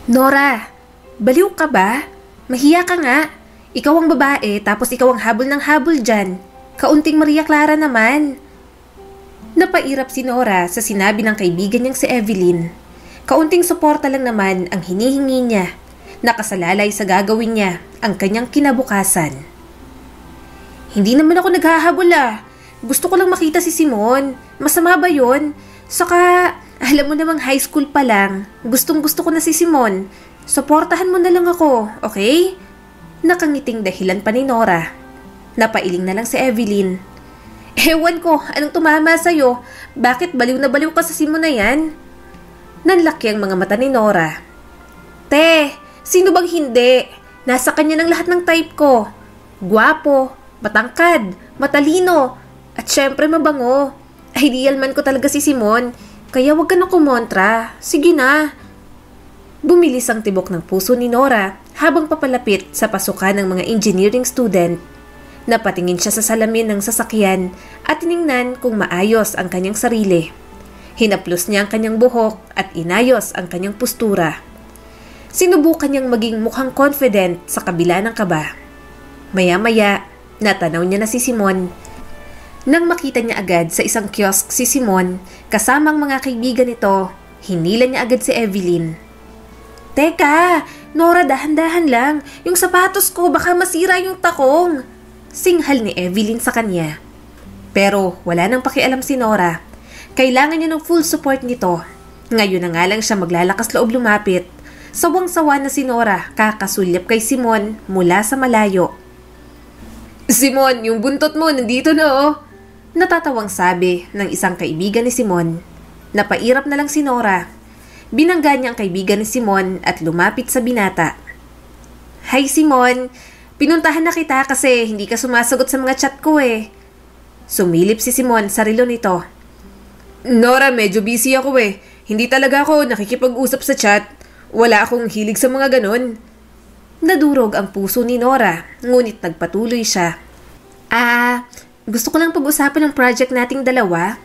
Nora, baliw ka ba? Mahiya ka nga. Ikaw ang babae tapos ikaw ang habol ng habol dyan. Kaunting Maria Clara naman. Napairap si Nora sa sinabi ng kaibigan niyang si Evelyn. Kaunting suporta lang naman ang hinihingi niya. Nakasalalay sa gagawin niya ang kanyang kinabukasan. Hindi naman ako naghahabol Gusto ko lang makita si Simon. Masama ba yun? Saka, alam mo namang high school pa lang. Gustong gusto ko na si Simon. Suportahan mo na lang ako, okay? Nakangiting dahilan pa ni Nora. Napailing na lang si Evelyn. Ewan ko, anong tumama sa'yo? Bakit baliw na baliw ka sa Simon na yan? Nanlaki ang mga mata ni Nora. Te, sino bang hindi? Nasa kanya ng lahat ng type ko. Gwapo, matangkad, matalino, at syempre mabango. Ideal man ko talaga si Simon, kaya wag ka na kumontra. Sige na. Bumilis ang tibok ng puso ni Nora habang papalapit sa pasukan ng mga engineering student. Napatingin siya sa salamin ng sasakyan at tiningnan kung maayos ang kanyang sarili. Hinaplos niya ang kanyang buhok at inayos ang kanyang postura. Sinubukan niyang maging mukhang confident sa kabila ng kaba. Maya-maya, natanaw niya na si Simon. Nang makita niya agad sa isang kiosk si Simon, kasamang mga kaibigan nito, hinila niya agad si Evelyn. Teka, Nora, dahan-dahan lang. Yung sapatos ko, baka masira yung takong. Singhal ni Evelyn sa kanya. Pero wala nang pakialam si Nora. Kailangan niya ng full support nito. Ngayon na nga lang siya maglalakas loob lumapit. Sawang-sawa na si Nora kakasulyap kay Simon mula sa malayo. Simon, yung buntot mo nandito na Natatawang sabi ng isang kaibigan ni Simon. Napairap na lang si Nora. Binangga niya ang kaibigan ni Simon at lumapit sa binata. Hi Simon, pinuntahan na kita kasi hindi ka sumasagot sa mga chat ko Sumilip si Simon sa relo nito. Nora, medyo busy ako Hindi talaga ako nakikipag-usap sa chat. Wala akong hilig sa mga ganon. Nadurog ang puso ni Nora, ngunit nagpatuloy siya. Gusto ko lang pag-usapan ng project nating dalawa.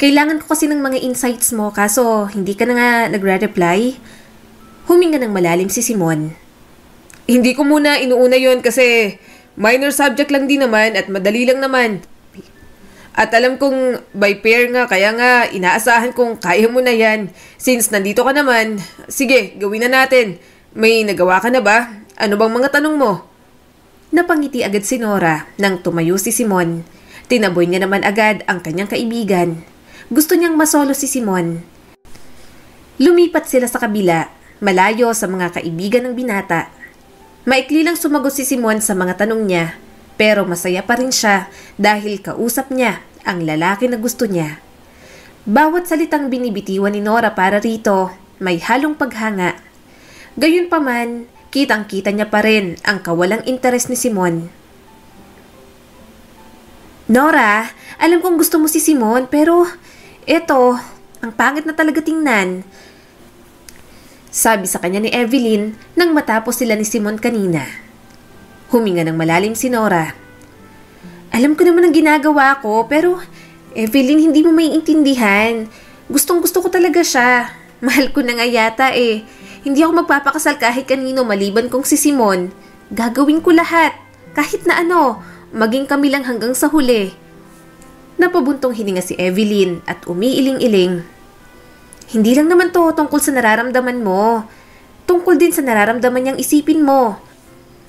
Kailangan ko kasi ng mga insights mo kaso hindi ka na nga nagre-reply. Huminga ng malalim si Simon. Hindi ko muna inuuna yon kasi minor subject lang din naman at madali lang naman. At alam kong by pair nga kaya nga inaasahan kong kaya mo na yan. Since nandito ka naman, sige gawin na natin. May nagawa ka na ba? Ano bang mga tanong mo? Napangiti agad si Nora nang tumayo si Simon. Tinaboy niya naman agad ang kanyang kaibigan. Gusto niyang masolo si Simon. Lumipat sila sa kabila, malayo sa mga kaibigan ng binata. Maikli lang sumagot si Simon sa mga tanong niya, pero masaya pa rin siya dahil kausap niya ang lalaki na gusto niya. Bawat salitang binibitiwan ni Nora para rito, may halong paghanga. Gayunpaman, kitang-kita niya pa rin ang kawalang interes ni Simon. Nora, alam kong gusto mo si Simon pero eto, ang pangit na talaga tingnan. Sabi sa kanya ni Evelyn nang matapos sila ni Simon kanina. Huminga ng malalim si Nora. Alam ko naman ang ginagawa ko pero Evelyn, hindi mo maiintindihan. Gustong-gusto ko talaga siya. Mahal ko na nga yata Hindi ako magpapakasal kahit kanino maliban kong si Simon. Gagawin ko lahat. Kahit na maging kami lang hanggang sa huli. Napabuntong hininga si Evelyn at umiiling-iling. Hindi lang naman to tungkol sa nararamdaman mo. Tungkol din sa nararamdaman niyang isipin mo.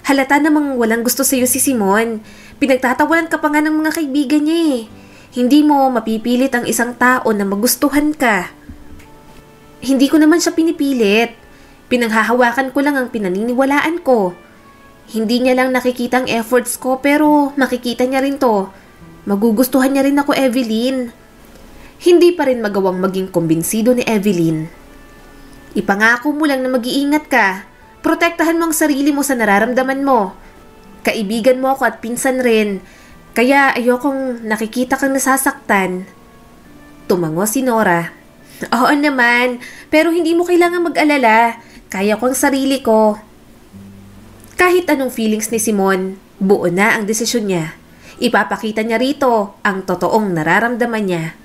Halata namang walang gusto sa'yo si Simon. Pinagtatawanan ka pa nga ng mga kaibigan niya Hindi mo mapipilit ang isang tao na magustuhan ka. Hindi ko naman siya pinipilit. Pinanghahawakan ko lang ang pinaniniwalaan ko. Hindi niya lang nakikita ang efforts ko pero makikita niya rin to. Magugustuhan niya rin ako, Evelyn. Hindi pa rin magawang maging kumbinsido ni Evelyn. Ipangako mo lang na mag-iingat ka. Protektahan mo ang sarili mo sa nararamdaman mo. Kaibigan mo ako at pinsan rin. Kaya ayokong nakikita kang nasasaktan. Tumango si Nora. Oo naman, pero hindi mo kailangan mag-alala. Kaya ko ang sarili ko. Kahit anong feelings ni Simon, buo na ang desisyon niya. Ipapakita niya rito ang totoong nararamdaman niya.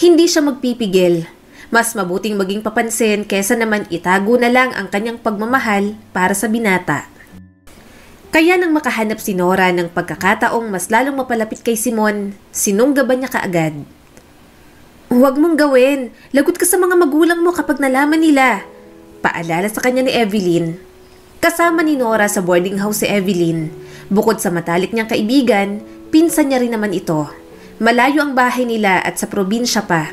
Hindi siya magpipigil. Mas mabuting maging papansin kesa naman itago na lang ang kanyang pagmamahal para sa binata. Kaya nang makahanap si Nora ng pagkakataong mas lalong mapalapit kay Simon, sinunggaban niya kaagad. Huwag mong gawin. Lagot ka sa mga magulang mo kapag nalaman nila. Paalala sa kanya ni Evelyn. Kasama ni Nora sa boarding house si Evelyn. Bukod sa matalik niyang kaibigan, pinsan niya rin naman ito. Malayo ang bahay nila at sa probinsya pa.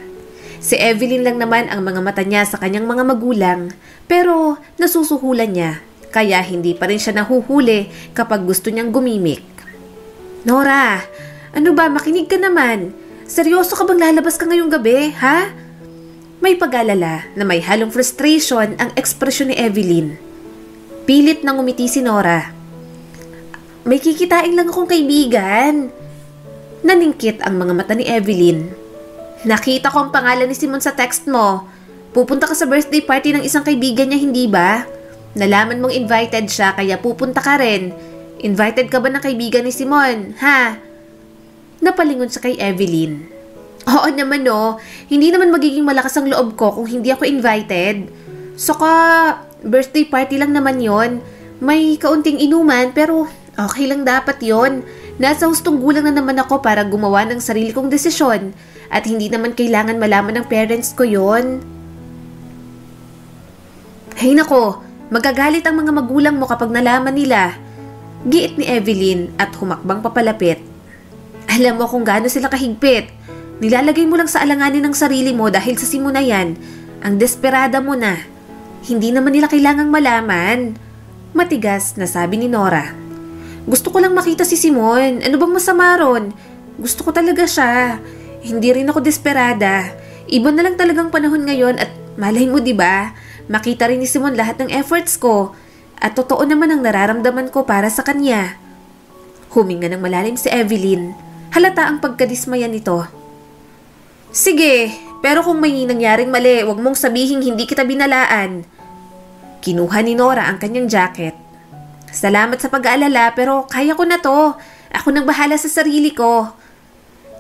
Si Evelyn lang naman ang mga mata niya sa kanyang mga magulang, pero nasusuhulan niya. Kaya hindi pa rin siya nahuhuli kapag gusto niyang gumimik. Nora, ano ba? Makinig ka naman. Seryoso ka bang lalabas ka ngayong gabi, ha? May pag-alala na may halong frustration ang ekspresyon ni Evelyn. Pilit nang umiti si Nora. May kikitain lang akong kaibigan. Naningkit ang mga mata ni Evelyn. Nakita ko ang pangalan ni Simon sa text mo. Pupunta ka sa birthday party ng isang kaibigan niya, hindi ba? Nalaman mong invited siya kaya pupunta ka rin. Invited ka ba ng kaibigan ni Simon, ha? Napalingon siya kay Evelyn. Oo naman hindi naman magiging malakas ang loob ko kung hindi ako invited. Saka, birthday party lang naman yon. May kaunting inuman pero okay lang dapat yon. Nasa hustong gulang na naman ako para gumawa ng sarili kong desisyon at hindi naman kailangan malaman ng parents ko yon. Hay nako, magagalit ang mga magulang mo kapag nalaman nila. Giit ni Evelyn at humakbang papalapit. Alam mo kung gaano sila kahigpit. Nilalagay mo lang sa alanganin ng sarili mo dahil sa Simon na yan. Ang desperada mo na. Hindi naman nila kailangang malaman. Matigas na sabi ni Nora. Gusto ko lang makita si Simon. Ano bang masama ron? Gusto ko talaga siya. Hindi rin ako desperada. Iba na lang talagang panahon ngayon at malay mo diba? Makita rin ni Simon lahat ng efforts ko. At totoo naman ang nararamdaman ko para sa kanya. Huminga ng malalim si Evelyn. Halata ang pagkadismaya nito. Sige, pero kung may nangyaring mali, wag mong sabihing hindi kita binalaan. Kinuha ni Nora ang kanyang jacket. Salamat sa pag-aalala pero kaya ko na to. Ako nang bahala sa sarili ko.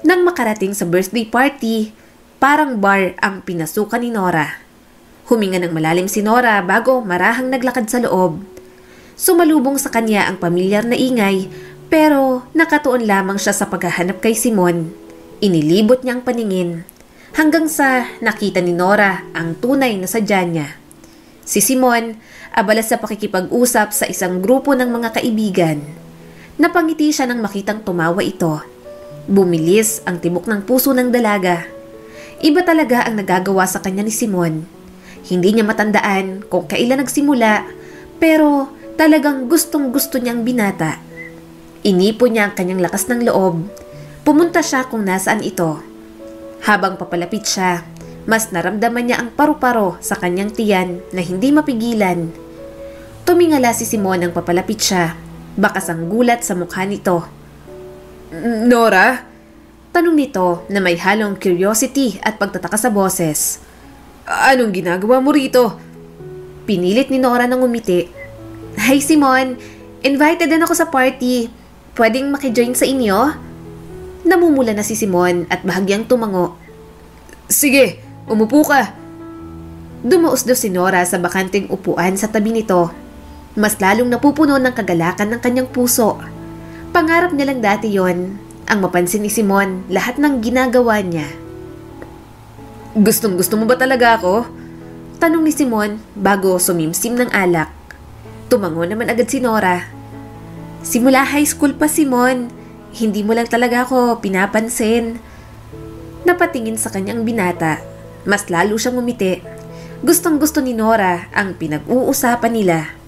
Nang makarating sa birthday party, parang bar ang pinasukan ni Nora. Huminga ng malalim si Nora bago marahang naglakad sa loob. Sumalubong sa kanya ang pamilyar na ingay pero nakatuon lamang siya sa paghahanap kay Simon. Inilibot niyang paningin hanggang sa nakita ni Nora ang tunay na sadya niya. Si Simon, abala sa pakikipag-usap sa isang grupo ng mga kaibigan. Napangiti siya nang makitang tumawa ito. Bumilis ang tibok ng puso ng dalaga. Iba talaga ang nagagawa sa kanya ni Simon. Hindi niya matandaan kung kailan nagsimula, pero talagang gustong-gusto niyang binata. Inipon niya ang kanyang lakas ng loob. Pumunta siya kung nasaan ito. Habang papalapit siya, mas naramdaman niya ang paru-paro sa kanyang tiyan na hindi mapigilan. Tumingala si Simon nang papalapit siya. Bakas ang gulat sa mukha nito. Nora? Tanong nito na may halong curiosity at pagtataka sa boses. Anong ginagawa mo rito? Pinilit ni Nora nang umiti. Hi Simon, invited din ako sa party. Pwedeng makijoin sa inyo? Namumula na si Simon at bahagyang tumango. Sige, umupo ka. Dumaos daw si Nora sa bakanting upuan sa tabi nito. Mas lalong napupuno ng kagalakan ng kanyang puso. Pangarap niya lang dati yon, ang mapansin ni Simon lahat ng ginagawa niya. Gustong-gusto mo ba talaga ako? Tanong ni Simon bago sumimsim ng alak. Tumango naman agad si Nora. Simula high school pa, Simon. Hindi mo lang talaga ako pinapansin. Napatingin sa kanyang binata. Mas lalo siyang umiti. Gustong-gusto ni Nora ang pinag-uusapan nila.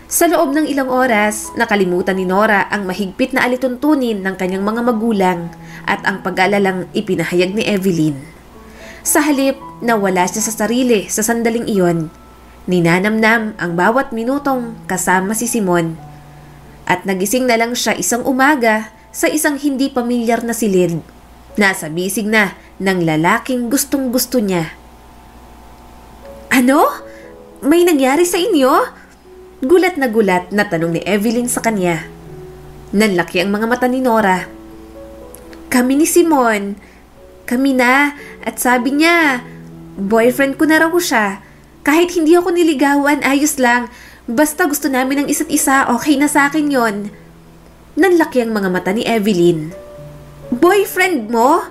Sa loob ng ilang oras, nakalimutan ni Nora ang mahigpit na alituntunin ng kanyang mga magulang at ang pag-aalalang ipinahayag ni Evelyn. Sa halip, nawala siya sa sarili sa sandaling iyon. Ninanamnam ang bawat minutong kasama si Simon. At nagising na lang siya isang umaga sa isang hindi pamilyar na silid. Nasa bisig na ng lalaking gustong-gusto niya. Ano? May nangyari sa inyo? Gulat na tanong ni Evelyn sa kanya. Nanlaki ang mga mata ni Nora. Kami ni Simon. Kami na. At sabi niya, Boyfriend ko na raw siya. Kahit hindi ako niligawan, ayos lang. Basta gusto namin ng isa't isa, okay na sa akin yon. Nanlaki ang mga mata ni Evelyn. Boyfriend mo?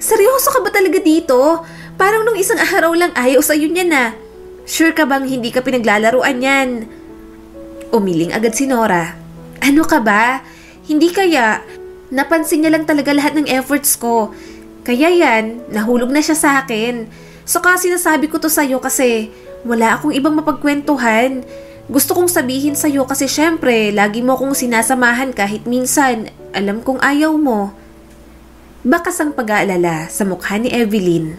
Seryoso ka ba talaga dito? Parang nung isang araw lang ayaw sa'yo niya na. Sure ka bang hindi ka pinaglalaruan yan? Umiling agad si Nora. Ano ka ba? Hindi kaya. Napansin niya lang talaga lahat ng efforts ko. Kaya yan, nahulog na siya sa akin. Saka sinasabi ko to sa'yo kasi wala akong ibang mapagkwentuhan. Gusto kong sabihin sa'yo kasi syempre, lagi mo akong sinasamahan kahit minsan. Alam kong ayaw mo. Bakas ang pag-aalala sa mukha ni Evelyn.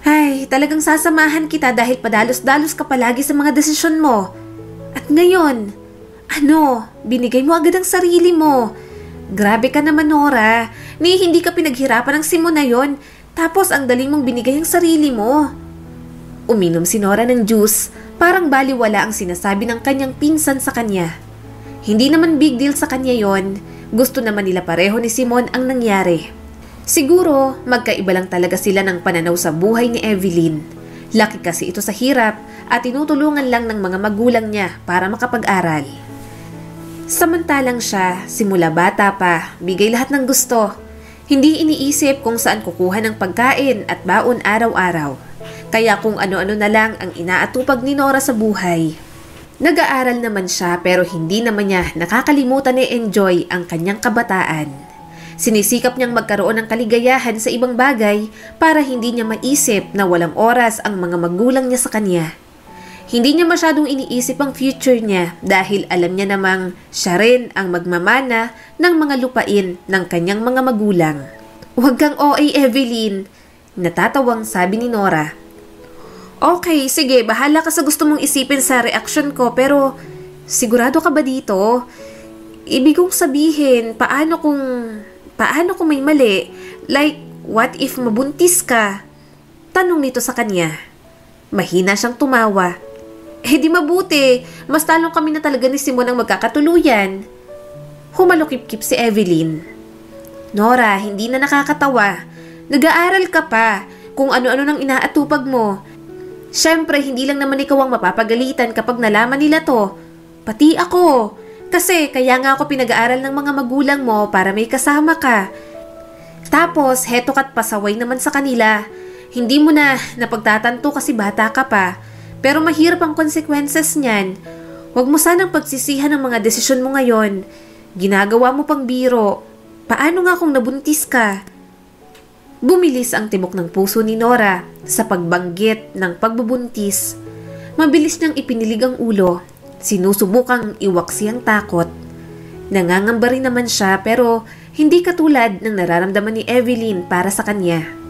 Ay, talagang sasamahan kita dahil padalos-dalos ka palagi sa mga desisyon mo. At ngayon, binigay mo agad ang sarili mo. Grabe ka naman, Nora. Hindi ka pinaghirapan ng Simon na yon. Tapos ang daling mong binigay ang sarili mo. Uminom si Nora ng juice. Parang baliwala ang sinasabi ng kanyang pinsan sa kanya. Hindi naman big deal sa kanya yon. Gusto naman nila pareho ni Simon ang nangyari. Siguro, magkaiba lang talaga sila ng pananaw sa buhay ni Evelyn. Laki kasi ito sa hirap at tinutulungan lang ng mga magulang niya para makapag-aral. Samantalang siya, simula bata pa, bigay lahat ng gusto. Hindi iniisip kung saan kukuha ng pagkain at baon araw-araw. Kaya kung ano-ano na lang ang inaatupag ni Nora sa buhay. Nag-aaral naman siya pero hindi naman niya nakakalimutan ni enjoy ang kanyang kabataan. Sinisikap niyang magkaroon ng kaligayahan sa ibang bagay para hindi niya maisip na walang oras ang mga magulang niya sa kanya. Hindi niya masyadong iniisip ang future niya dahil alam niya namang siya rin ang magmamana ng mga lupain ng kanyang mga magulang. Huwag kang OA, Evelyn, natatawang sabi ni Nora. Okay, sige, bahala ka sa gusto mong isipin sa reaksyon ko pero sigurado ka ba dito? Ibig kong sabihin, paano kung may mali? Like, what if mabuntis ka? Tanong nito sa kanya. Mahina siyang tumawa. Di mabuti, mas talong kami na talaga ni Simon ang magkakatuluyan. Humalukip-kip si Evelyn. Nora, hindi na nakakatawa. Nag-aaral ka pa kung ano-ano nang inaatupag mo. Siyempre, hindi lang naman ikaw ang mapapagalitan kapag nalaman nila to. Pati ako. Kasi kaya nga ako pinag-aaral ng mga magulang mo para may kasama ka. Tapos, heto ka't pasaway naman sa kanila. Hindi mo na napagtatanto kasi bata ka pa. Pero mahirap ang consequences niyan. Huwag mo sanang pagsisihan ang mga desisyon mo ngayon. Ginagawa mo pang biro. Paano nga kung nabuntis ka? Bumilis ang tibok ng puso ni Nora sa pagbanggit ng pagbubuntis. Mabilis niyang ipinilig ang ulo. Sinusubukang iwaksi ang takot. Nangangamba rin naman siya pero hindi katulad ng nararamdaman ni Evelyn para sa kanya.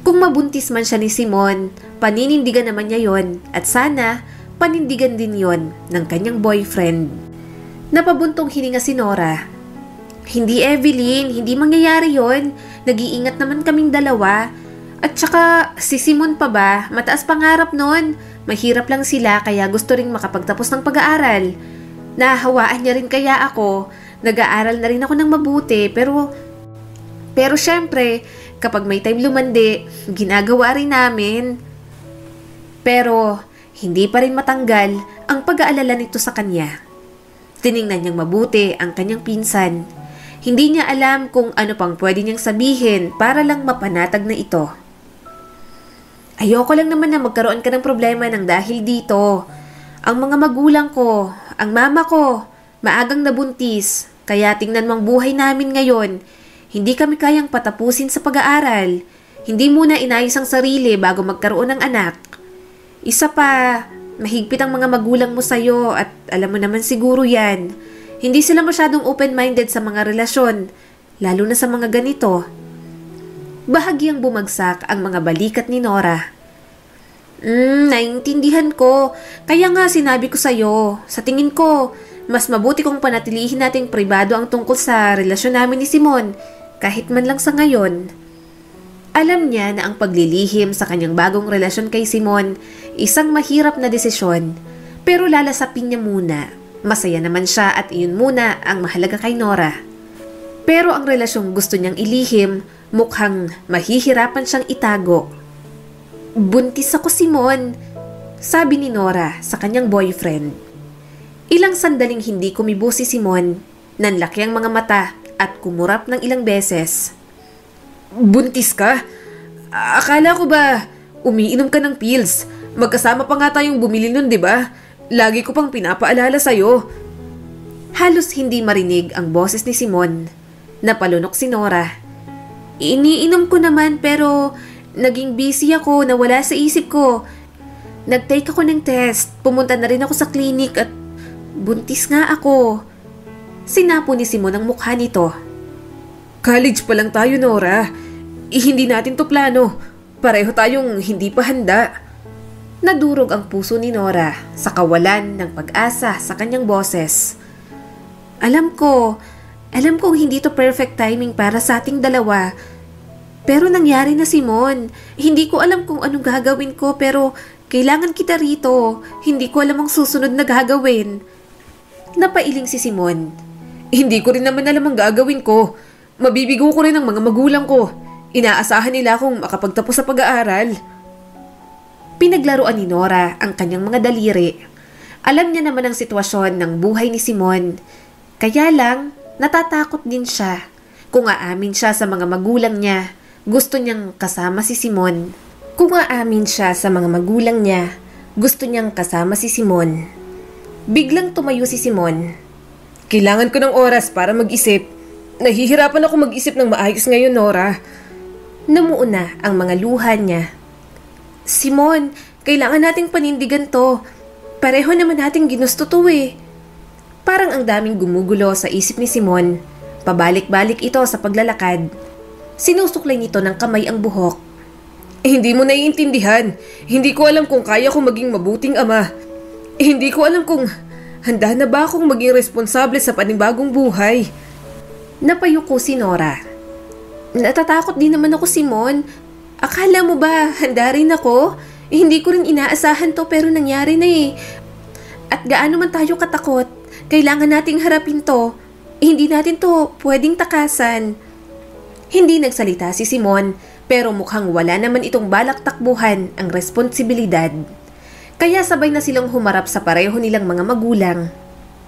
Kung mabuntis man siya ni Simon, paninindigan naman niya yon at sana panindigan din yon ng kanyang boyfriend. Napabuntong hininga si Nora. Hindi, Evelyn, hindi mangyayari yon. Nag-iingat naman kaming dalawa. At saka si Simon pa ba, mataas pangarap nun. Mahirap lang sila kaya gusto ring makapagtapos ng pag-aaral. Nahawaan niya rin kaya ako. Nag-aaral na rin ako ng mabuti pero syempre, kapag may time lumandi, ginagawa rin namin. Pero hindi pa rin matanggal ang pag-aalala nito sa kanya. Tiningnan niyang mabuti ang kanyang pinsan. Hindi niya alam kung ano pang pwede niyang sabihin para lang mapanatag na ito. Ayoko lang naman na magkaroon ka ng problema ng dahil dito. Ang mga magulang ko, ang mama ko, maagang nabuntis. Kaya tingnan mong buhay namin ngayon. Hindi kami kayang patapusin sa pag-aaral. Hindi muna inayos ang sarili bago magkaroon ng anak. Isa pa, mahigpit ang mga magulang mo sa'yo at alam mo naman siguro yan. Hindi sila masyadong open-minded sa mga relasyon, lalo na sa mga ganito. Bahagyang bumagsak ang mga balikat ni Nora. Naiintindihan ko. Kaya nga sinabi ko sa'yo, sa tingin ko, mas mabuti kung panatilihin nating pribado ang tungkol sa relasyon namin ni Simon, kahit man lang sa ngayon. Alam niya na ang paglilihim sa kanyang bagong relasyon kay Simon, isang mahirap na desisyon, pero lalasapin niya muna. Masaya naman siya at iyon muna ang mahalaga kay Nora. Pero ang relasyong gusto niyang ilihim, mukhang mahihirapan siyang itago. Buntis ako, Simon, sabi ni Nora sa kanyang boyfriend. Ilang sandaling hindi kumibo si Simon, nanlaki ang mga mata at kumurap ng ilang beses. Buntis ka? Akala ko ba umiinom ka ng pills? Magkasama pa nga tayong bumili nun, di ba? Lagi ko pang pinapaalala sa'yo. Halos hindi marinig ang boses ni Simon. Napalunok si Nora. Iniinom ko naman pero naging busy ako, nawala sa isip ko. Nag-take ako ng test, pumunta na rin ako sa clinic at buntis nga ako. Sinapo ni Simon ang mukha nito. College pa lang tayo, Nora. Hindi natin to plano. Pareho tayong hindi pa handa. Nadurog ang puso ni Nora sa kawalan ng pag-asa sa kanyang boses. Alam kong hindi to perfect timing para sa ating dalawa. Pero nangyari na, Simon. Hindi ko alam kung anong gagawin ko pero kailangan kita rito. Hindi ko alam ang susunod na gagawin. Napailing si Simon. Hindi ko rin naman alam ang gagawin ko. Mabibigo ko rin ang mga magulang ko. Inaasahan nila akong makapagtapos sa pag-aaral. Pinaglaruan ni Nora ang kanyang mga daliri. Alam niya naman ang sitwasyon ng buhay ni Simon. Kaya lang, natatakot din siya. Kung aamin siya sa mga magulang niya, gusto niyang kasama si Simon. Kung aamin siya sa mga magulang niya, gusto niyang kasama si Simon. Biglang tumayo si Simon. Kailangan ko ng oras para mag-isip. Nahihirapan ako mag-isip ng maayos ngayon, Nora. Namuuna ang mga luha niya. Simon, kailangan nating panindigan to. Pareho naman nating ginusto to eh. Parang ang daming gumugulo sa isip ni Simon. Pabalik-balik ito sa paglalakad. Sinusuklay nito ng kamay ang buhok. Hindi mo naiintindihan. Hindi ko alam kung kaya ko maging mabuting ama. Hindi ko alam kung handa na ba akong maging responsable sa panibagong buhay. Napayuko si Nora. Natatakot din naman ako, Simon. Akala mo ba handa rin ako? Hindi ko rin inaasahan to pero nangyari na eh. At gaano man tayo katakot, kailangan nating harapin to. Hindi natin to pwedeng takasan. Hindi nagsalita si Simon pero mukhang wala naman itong balak takbuhan ang responsibilidad. Kaya sabay na silang humarap sa pareho nilang mga magulang.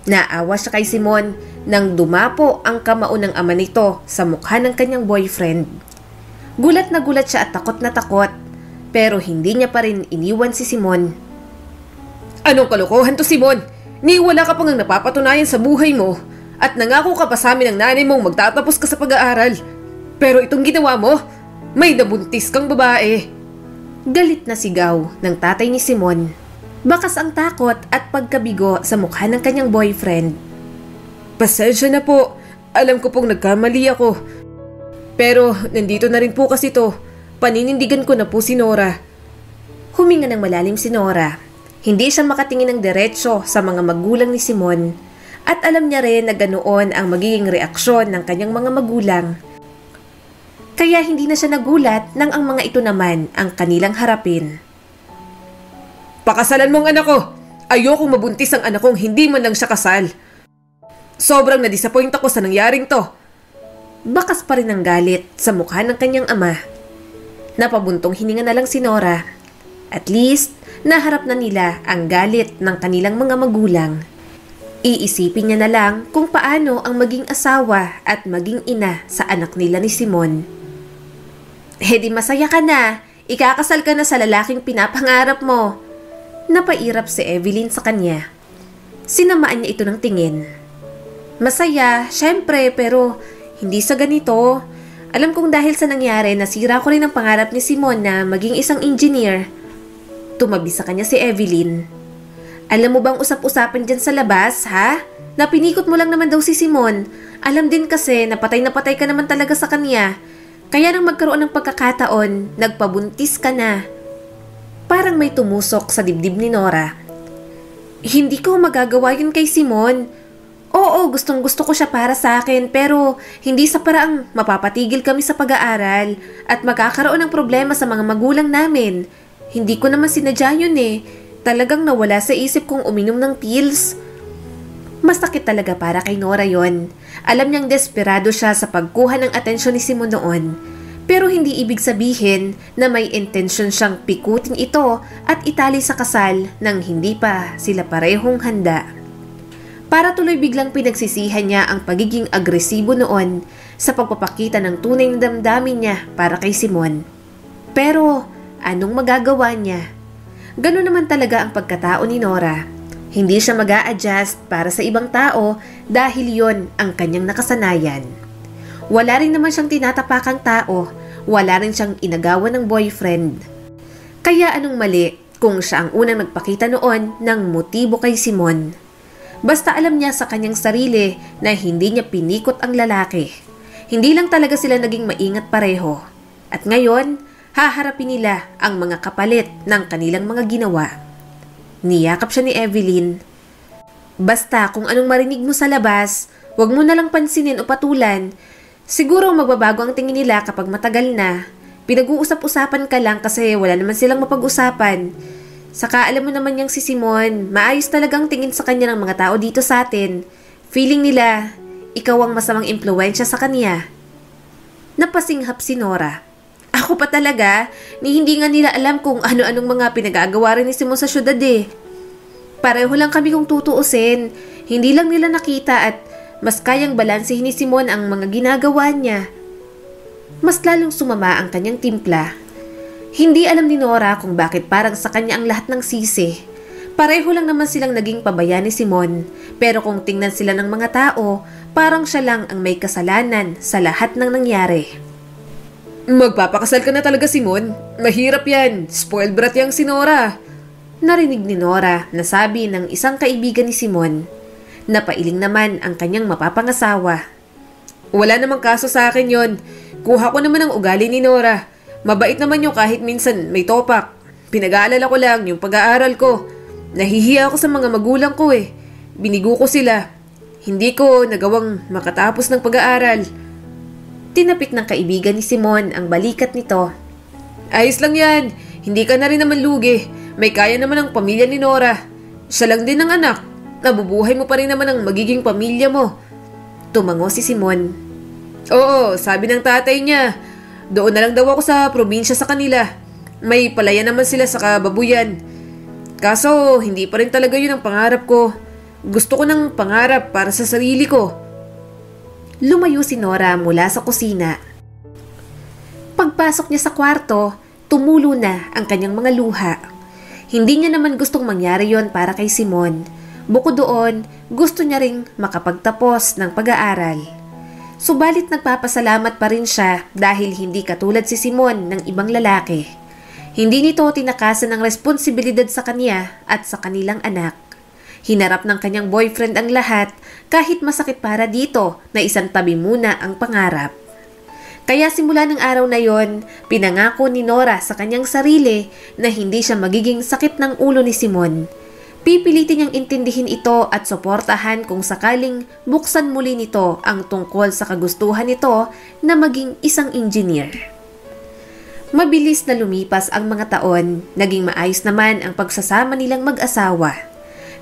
Naawa siya kay Simon nang dumapo ang kamao ng ama nito sa mukha ng kanyang boyfriend. Gulat na gulat siya at takot na takot pero hindi niya pa rin iniwan si Simon. Anong kalokohan to, Simon? Ni wala ka pang napapatunayan sa buhay mo at nangako ka pa sa amin ng nanay mong magtatapos ka sa pag-aaral. Pero itong ginawa mo, may nabuntis kang babae. Galit na sigaw ng tatay ni Simon. Bakas ang takot at pagkabigo sa mukha ng kanyang boyfriend. Pasensya na po. Alam ko pong nagkamali ako. Pero nandito na rin po kasi to. Paninindigan ko na po si Nora. Huminga ng malalim si Nora. Hindi siya makatingin ng diretsyo sa mga magulang ni Simon. At alam niya rin na ganoon ang magiging reaksyon ng kanyang mga magulang. Kaya hindi na siya nagulat nang ang mga ito naman ang kanilang harapin. Pakasalan mo ang anak ko! Ayokong mabuntis ang anak kong hindi man lang siya kasal. Sobrang na-disappoint ako sa nangyaring to. Bakas pa rin ang galit sa mukha ng kanyang ama. Napabuntong hininga na lang si Nora. At least, naharap na nila ang galit ng kanilang mga magulang. Iisipin niya na lang kung paano ang maging asawa at maging ina sa anak nila ni Simon. Di masaya ka na. Ikakasal ka na sa lalaking pinapangarap mo. Napairap si Evelyn sa kanya. Sinamaan niya ito ng tingin. Masaya, syempre, pero hindi sa ganito. Alam kong dahil sa nangyari, nasira ko rin ang pangarap ni Simon na maging isang engineer. Tumabi sa kanya si Evelyn. Alam mo bang usap-usapan dyan sa labas, ha? Napinikot mo lang naman daw si Simon. Alam din kasi na patay ka naman talaga sa kanya. Kaya nang magkaroon ng pagkakataon, nagpabuntis ka na. Parang may tumusok sa dibdib ni Nora. Hindi ko magagawa yun kay Simon. Oo, gustong-gusto ko siya para sa akin pero hindi sa paraang mapapatigil kami sa pag-aaral at magkakaroon ng problema sa mga magulang namin. Hindi ko naman sinadya yun eh. Talagang nawala sa isip kong uminom ng pills. Masakit talaga para kay Nora yon. Alam niyang desperado siya sa pagkuha ng atensyon ni Simon noon. Pero hindi ibig sabihin na may intensyon siyang pikutin ito at itali sa kasal nang hindi pa sila parehong handa. Para tuloy biglang pinagsisihan niya ang pagiging agresibo noon sa pagpapakita ng tunay na damdamin niya para kay Simon. Pero anong magagawa niya? Ganun naman talaga ang pagkatao ni Nora. Hindi siya mag-a-adjust para sa ibang tao dahil yon ang kanyang nakasanayan. Wala rin naman siyang tinatapakang tao, wala rin siyang inagawan ng boyfriend. Kaya anong mali kung siya ang unang nagpakita noon ng motibo kay Simon? Basta alam niya sa kanyang sarili na hindi niya pinikot ang lalaki. Hindi lang talaga sila naging maingat pareho. At ngayon, haharapin nila ang mga kapalit ng kanilang mga ginawa. Niyakap siya ni Evelyn. Basta kung anong marinig mo sa labas, wag mo na lang pansinin o patulan. Siguro magbabago ang tingin nila kapag matagal na. Pinag-uusap-usapan ka lang kasi wala naman silang mapag-usapan. Saka alam mo naman niyang si Simon, maayos talagang tingin sa kanya ng mga tao dito sa atin. Feeling nila, ikaw ang masamang impluwensya sa kanya. Napasinghap si Nora. Ako pa talaga, hindi nga nila alam kung ano-anong mga pinag-aagawa rin ni Simon sa syudad eh. Pareho lang kami kung tutuusin. Hindi lang nila nakita at mas kayang balansehin ni Simon ang mga ginagawa niya. Mas lalong sumama ang kanyang timpla. Hindi alam ni Nora kung bakit parang sa kanya ang lahat ng sisi. Pareho lang naman silang naging pabaya ni Simon. Pero kung tingnan sila ng mga tao, parang siya lang ang may kasalanan sa lahat ng nangyari. Magpapakasal ka na talaga, Simon. Mahirap yan. Spoiled brat yang si Nora. Narinig ni Nora na sabi ng isang kaibigan ni Simon. Napailing naman ang kanyang mapapangasawa. Wala namang kaso sa akin yon. Kuha ko naman ang ugali ni Nora. Mabait naman yung kahit minsan may topak. Pinag-aalala ko lang yung pag-aaral ko. Nahihiya ako sa mga magulang ko eh. Binigo ko sila. Hindi ko nagawang makatapos ng pag-aaral. Tinapik ng kaibigan ni Simon ang balikat nito. Ayos lang yan. Hindi ka na rin naman lugi. May kaya naman ang pamilya ni Nora. Siya lang din ang anak. Nabubuhay mo pa rin naman ang magiging pamilya mo. Tumango si Simon. Oo, sabi ng tatay niya. Doon na lang daw ako sa probinsya sa kanila. May palaya naman sila sa kababuyan. Kaso, hindi pa rin talaga yun ang pangarap ko. Gusto ko ng pangarap para sa sarili ko. Lumayo si Nora mula sa kusina. Pagpasok niya sa kwarto, tumulo na ang kanyang mga luha. Hindi niya naman gustong mangyari yon para kay Simon. Bukod doon, gusto niya ring makapagtapos ng pag-aaral. Subalit nagpapasalamat pa rin siya dahil hindi katulad si Simon ng ibang lalaki. Hindi nito tinakasan ng responsibilidad sa kanya at sa kanilang anak. Hinarap ng kanyang boyfriend ang lahat kahit masakit para dito na isang tabi muna ang pangarap. Kaya simula ng araw na yon, pinangako ni Nora sa kanyang sarili na hindi siya magiging sakit ng ulo ni Simon. Pipilitin niyang intindihin ito at suportahan kung sakaling buksan muli nito ang tungkol sa kagustuhan nito na maging isang engineer. Mabilis na lumipas ang mga taon, naging maayos naman ang pagsasama nilang mag-asawa.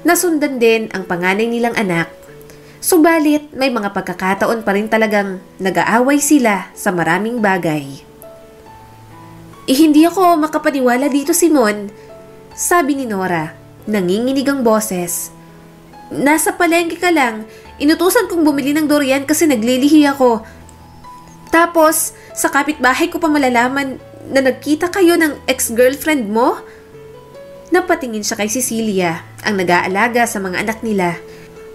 Nasundan din ang panganay nilang anak. Subalit, may mga pagkakataon pa rin talagang nag-aaway sila sa maraming bagay. Hindi ako makapaniwala dito, Simon, sabi ni Nora. Nanginginig ang boses. Nasa palengke ka lang. Inutusan kong bumili ng durian kasi naglilihi ako. Tapos, sa kapitbahay ko pa malalaman na nagkita kayo ng ex-girlfriend mo? Napatingin siya kay Cecilia, ang nag-aalaga sa mga anak nila.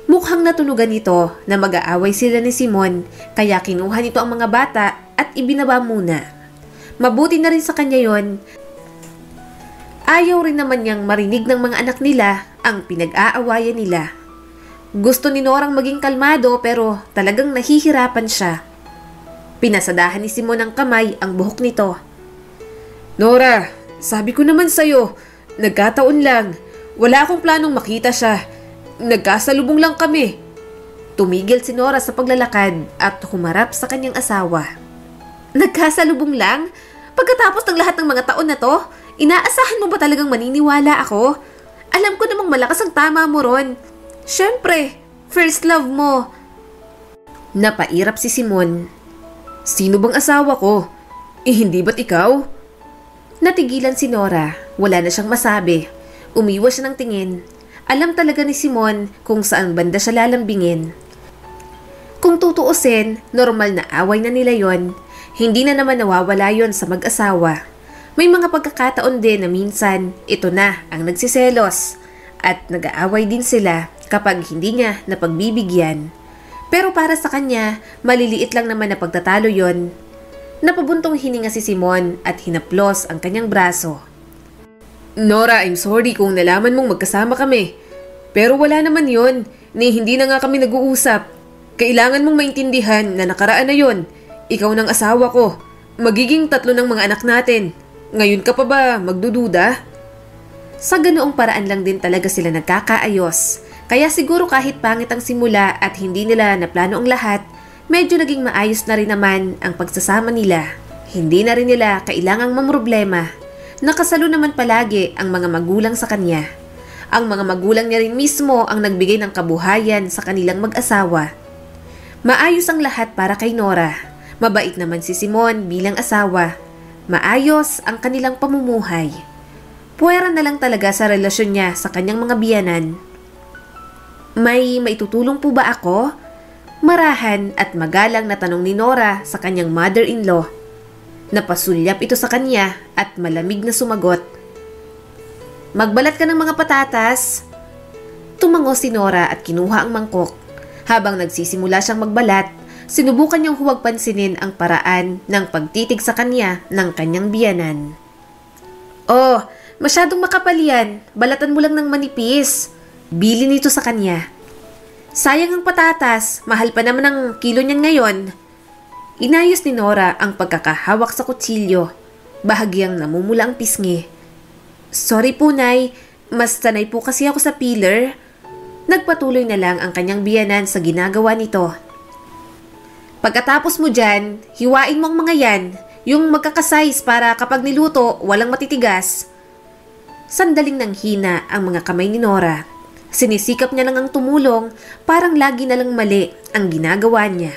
Mukhang natunugan nito na mag-aaway sila ni Simon, kaya kinuha nito ang mga bata at ibinaba muna. Mabuti na rin sa kanya yon. Ayaw rin naman niyang marinig ng mga anak nila ang pinag-aawayan nila. Gusto ni Norang maging kalmado pero talagang nahihirapan siya. Pinasadahan ni Simon ng kamay ang buhok nito. Nora, sabi ko naman sa'yo, nagkataon lang. Wala akong planong makita siya. Nagkasalubong lang kami. Tumigil si Nora sa paglalakad at humarap sa kanyang asawa. Nagkasalubong lang? Pagkatapos ng lahat ng mga taon na to, inaasahan mo ba talagang maniniwala ako? Alam ko namang malakas ang tama mo ron. Siyempre, first love mo. Napairap si Simon. Sino bang asawa ko? Hindi ba't ikaw? Natigilan si Nora. Wala na siyang masabi. Umiwas siya ng tingin. Alam talaga ni Simon kung saan banda siya lalambingin. Kung tutuusin, normal na away na nila yon. Hindi na naman nawawala yon sa mag-asawa. May mga pagkakataon din na minsan, ito na ang nagsiselos. At nag-aaway din sila kapag hindi niya napagbibigyan. Pero para sa kanya, maliliit lang naman na pagtatalo yon. Napabuntong hininga si Simon at hinaplos ang kanyang braso. Nora, I'm sorry kung nalaman mong magkasama kami. Pero wala naman yon, ni hindi na nga kami nag-uusap. Kailangan mong maintindihan na nakaraan na yon. Ikaw ng asawa ko. Magiging 3 ng mga anak natin. Ngayon ka pa ba magdududa? Sa ganoong paraan lang din talaga sila nagkakaayos. Kaya siguro kahit pangit ang simula at hindi nila naplano ang lahat, medyo naging maayos na rin naman ang pagsasama nila. Hindi na rin nila kailangang mamroblema. Nakasalo naman palagi ang mga magulang sa kanya. Ang mga magulang niya rin mismo ang nagbigay ng kabuhayan sa kanilang mag-asawa. Maayos ang lahat para kay Nora. Mabait naman si Simon bilang asawa. Maayos ang kanilang pamumuhay. Puwera na lang talaga sa relasyon niya sa kanyang mga biyanan. May maitutulong po ba ako? Marahan at magalang na tanong ni Nora sa kanyang mother-in-law. Napasulyap ito sa kanya at malamig na sumagot. Magbalat ka ng mga patatas. Tumango si Nora at kinuha ang mangkok. Habang nagsisimula siyang magbalat, sinubukan niyang huwag pansinin ang paraan ng pagtitig sa kanya ng kanyang biyanan. Oh, masyadong makapal yan. Balatan mo lang ng manipis. Bili nito sa kanya. Sayang ang patatas, mahal pa naman ang kilo niyan ngayon. Inayos ni Nora ang pagkakahawak sa kutsilyo. Bahagyang namumula ang pisngi. Sorry po, Nay. Mas sanay po kasi ako sa peeler. Nagpatuloy na lang ang kanyang biyanan sa ginagawa nito. Pagkatapos mo dyan, hiwain mo ang mga yan. Yung magkakasize para kapag niluto, walang matitigas. Sandaling nanghina ang mga kamay ni Nora. Sinisikap niya lang ang tumulong, parang lagi na lang mali ang ginagawa niya.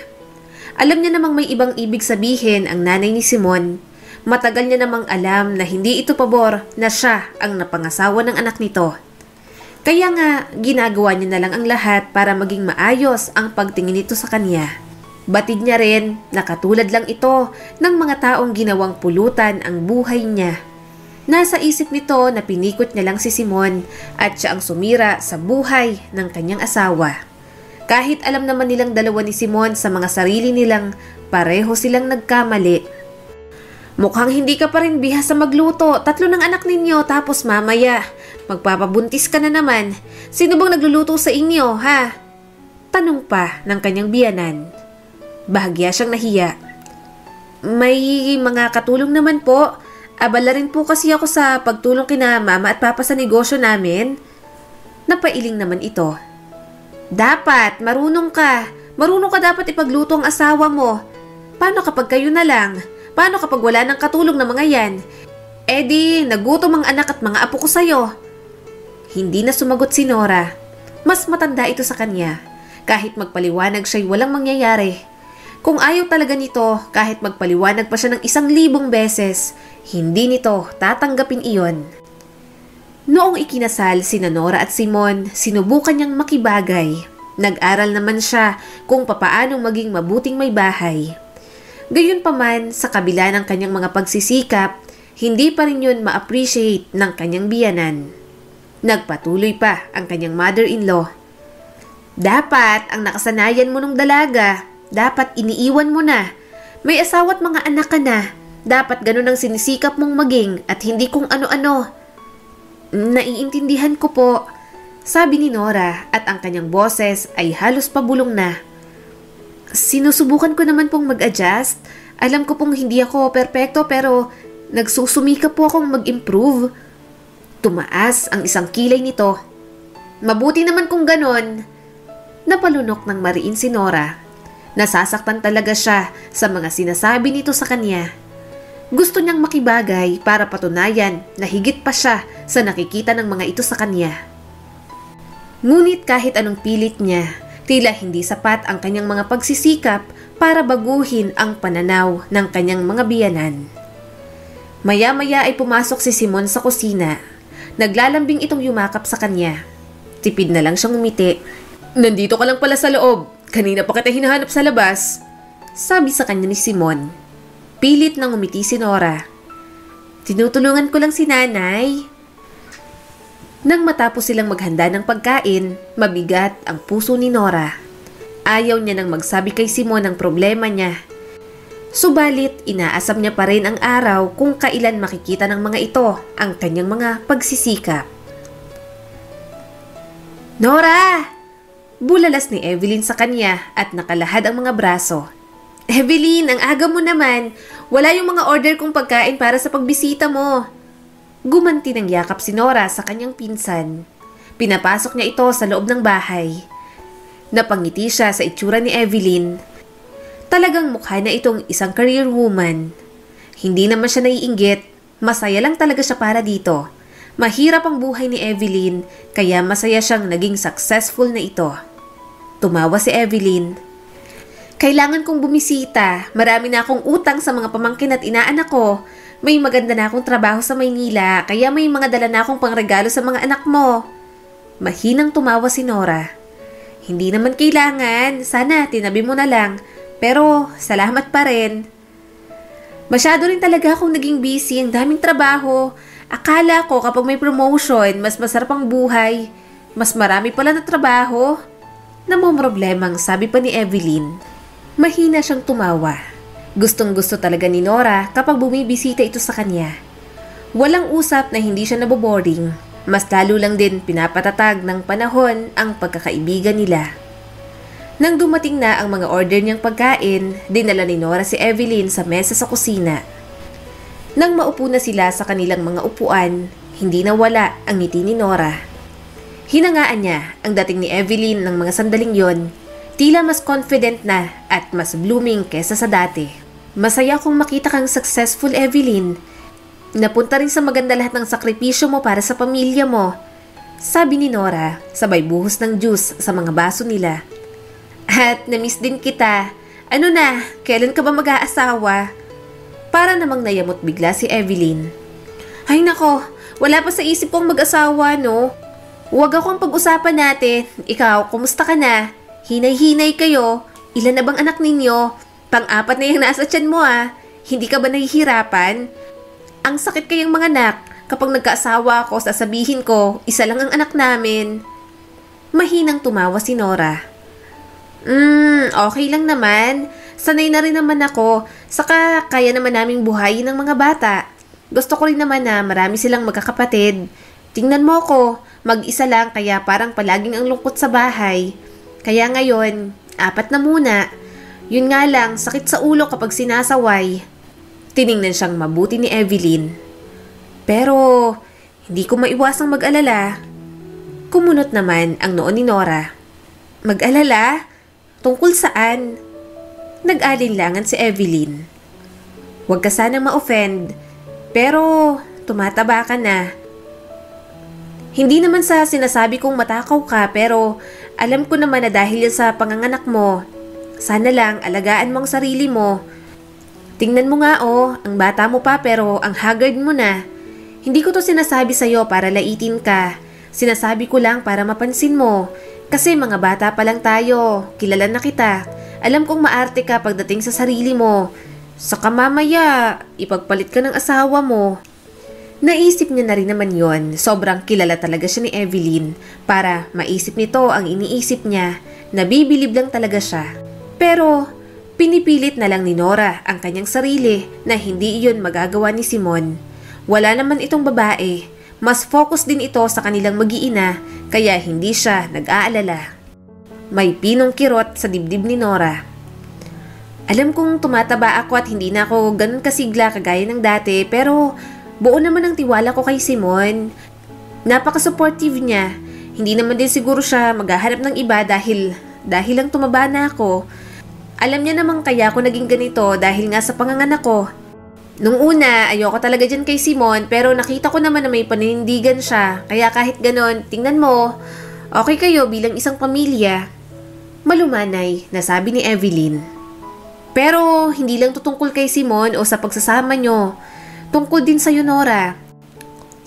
Alam niya namang may ibang ibig sabihin ang nanay ni Simon. Matagal niya namang alam na hindi ito pabor na siya ang napangasawa ng anak nito. Kaya nga, ginagawa niya na lang ang lahat para maging maayos ang pagtingin nito sa kanya. Batid niya rin na katulad lang ito ng mga taong ginawang pulutan ang buhay niya. Nasa isip nito na pinikot niya lang si Simon at siya ang sumira sa buhay ng kanyang asawa. Kahit alam naman nilang dalawa ni Simon sa mga sarili nilang pareho silang nagkamali. Mukhang hindi ka pa rin bihas sa magluto. 3 ng anak ninyo tapos mamaya magpapabuntis ka na naman. Sino bang nagluluto sa inyo, ha? Tanong pa ng kanyang biyanan. Bahagya siyang nahiya. May mga katulong naman po. Abala rin po kasi ako sa pagtulong kina mama at papa sa negosyo namin. Napailing naman ito. Dapat, marunong ka. Marunong ka dapat ipagluto ang asawa mo. Paano kapag kayo na lang? Paano kapag wala ng katulong na mga yan? Eh di, nagutom ang anak at mga apo ko sa'yo. Hindi na sumagot si Nora. Mas matanda ito sa kanya. Kahit magpaliwanag siya'y walang mangyayari. Kung ayaw talaga nito, kahit magpaliwanag pa siya ng 1,000 beses, hindi nito tatanggapin iyon. Noong ikinasal sina Nora at Simon, sinubukan niyang makibagay. Nag-aral naman siya kung papaanong maging mabuting may bahay. Gayunpaman, sa kabila ng kanyang mga pagsisikap, hindi pa rin yun ma-appreciate ng kanyang biyanan. Nagpatuloy pa ang kanyang mother-in-law. Dapat ang nakasanayan mo nung dalaga. Dapat iniiwan mo na. May asawa at mga anak ka na. Dapat ganun ang sinisikap mong maging at hindi kung ano-ano. Naiintindihan ko po, sabi ni Nora at ang kanyang boses ay halos pabulong na. Sinusubukan ko naman pong mag-adjust. Alam ko pong hindi ako perpekto pero nagsusumika po akong mag-improve. Tumaas ang isang kilay nito. Mabuti naman kung ganon. Napalunok ng mariin si Nora. Nasasaktan talaga siya sa mga sinasabi nito sa kanya. Gusto niyang makibagay para patunayan na higit pa siya sa nakikita ng mga ito sa kanya. Ngunit kahit anong pilit niya, tila hindi sapat ang kanyang mga pagsisikap para baguhin ang pananaw ng kanyang mga biyanan. Maya-maya ay pumasok si Simon sa kusina. Naglalambing itong yumakap sa kanya. Tipid na lang siyang umiti. Nandito ka lang pala sa loob. Kanina pa kita hinahanap sa labas. Sabi sa kanya ni Simon. Pilit nang umiti si Nora. Tinutulungan ko lang si nanay. Nang matapos silang maghanda ng pagkain, mabigat ang puso ni Nora. Ayaw niya nang magsabi kay Simon ang problema niya. Subalit, inaasam niya pa rin ang araw kung kailan makikita ng mga ito ang kanyang mga pagsisikap. Nora! Bulalas ni Evelyn sa kanya at nakalahad ang mga braso. Evelyn, ang aga mo naman. Wala yung mga order kong pagkain para sa pagbisita mo. Gumanti ng yakap si Nora sa kanyang pinsan. Pinapasok niya ito sa loob ng bahay. Napangiti siya sa itsura ni Evelyn. Talagang mukha na itong isang career woman. Hindi naman siya naiinggit. Masaya lang talaga siya para dito. Mahirap ang buhay ni Evelyn, kaya masaya siyang naging successful na ito. Tumawa si Evelyn. Kailangan kong bumisita. Marami na akong utang sa mga pamangkin at inaanak ko. May maganda na akong trabaho sa Maynila, kaya may mga dala na akong pangregalo sa mga anak mo. Mahinang tumawa si Nora. Hindi naman kailangan. Sana tinabi mo na lang. Pero salamat pa rin. Masyado rin talaga akong naging busy. Ang daming trabaho. Akala ko kapag may promotion, mas masarap ang buhay. Mas marami pala na trabaho. Namomroblemang sabi pa ni Evelyn. Mahina siyang tumawa. Gustong-gusto talaga ni Nora kapag bumibisita ito sa kanya. Walang usap na hindi siya naboboring. Mas lalo lang din pinapatatag ng panahon ang pagkakaibigan nila. Nang dumating na ang mga order niyang pagkain, dinala ni Nora si Evelyn sa mesa sa kusina. Nang maupo na sila sa kanilang mga upuan, hindi nawala ang ngiti ni Nora. Hinangaan niya ang dating ni Evelyn ng mga sandaling yon. Tila mas confident na at mas blooming kesa sa dati. Masaya kong makita kang successful, Evelyn. Napunta rin sa maganda lahat ng sakripisyo mo para sa pamilya mo. Sabi ni Nora, sabay buhos ng juice sa mga baso nila. At namiss din kita. Ano na, kailan ka ba mag-aasawa? Para namang nayamot bigla si Evelyn. Ay nako, wala pa sa isip kong mag-asawa, no? Huwag akong pag-usapan natin. Ikaw, kumusta ka na? Hinay-hinay kayo. Ilan na bang anak ninyo? Pang-apat na yung nasa tiyan mo ah. Hindi ka ba nahihirapan? Ang sakit kayang mga anak. Kapag nagkaasawa ako, sasabihin ko, isa lang ang anak namin. Mahinang tumawa si Nora. Okay lang naman. Sanay na rin naman ako. Saka kaya naman naming buhayin ng mga bata. Gusto ko rin naman na marami silang magkakapatid. Tingnan mo ko, mag-isa lang kaya parang palaging ang lungkot sa bahay. Kaya ngayon, 4 na muna. Yun nga lang, sakit sa ulo kapag sinasaway. Tiningnan siyang mabuti ni Evelyn. Pero, hindi ko maiwasang mag-alala. Kumunot naman ang noo ni Nora. Mag-alala? Tungkol saan? Nag-alinlangan si Evelyn. Huwag ka sanang ma-offend, pero tumataba ka na. Hindi naman sa sinasabi kong matakaw ka, pero alam ko naman na dahil yan sa panganganak mo. Sana lang alagaan mo ang sarili mo. Tingnan mo nga ang bata mo pa pero ang haggard mo na. Hindi ko to sinasabi sa'yo para laitin ka. Sinasabi ko lang para mapansin mo. Kasi mga bata pa lang tayo, kilala na kita. Alam kong maarte ka pagdating sa sarili mo. Saka mamaya, ipagpalit ka ng asawa mo. Naisip niya na rin naman yon. Sobrang kilala talaga siya ni Evelyn. Para maisip nito ang iniisip niya, nabibilib lang talaga siya. Pero, pinipilit na lang ni Nora ang kanyang sarili na hindi iyon magagawa ni Simon. Wala naman itong babae. Mas focus din ito sa kanilang mag-iina kaya hindi siya nag-aalala. May pinong kirot sa dibdib ni Nora. Alam kong tumataba ako at hindi na ako ganun kasigla kagaya ng dati pero buo naman ang tiwala ko kay Simon. Napaka-supportive niya. Hindi naman din siguro siya maghahanap ng iba dahil lang tumaba na ako. Alam niya naman kaya ako naging ganito dahil nga sa panganganak ko. Nung una, ayoko talaga dyan kay Simon pero nakita ko naman na may paninindigan siya. Kaya kahit ganon, tingnan mo, okay kayo bilang isang pamilya. Malumanay, nasabi ni Evelyn. Pero hindi lang tutungkol kay Simon o sa pagsasama nyo. Tungkol din sa'yo, Nora.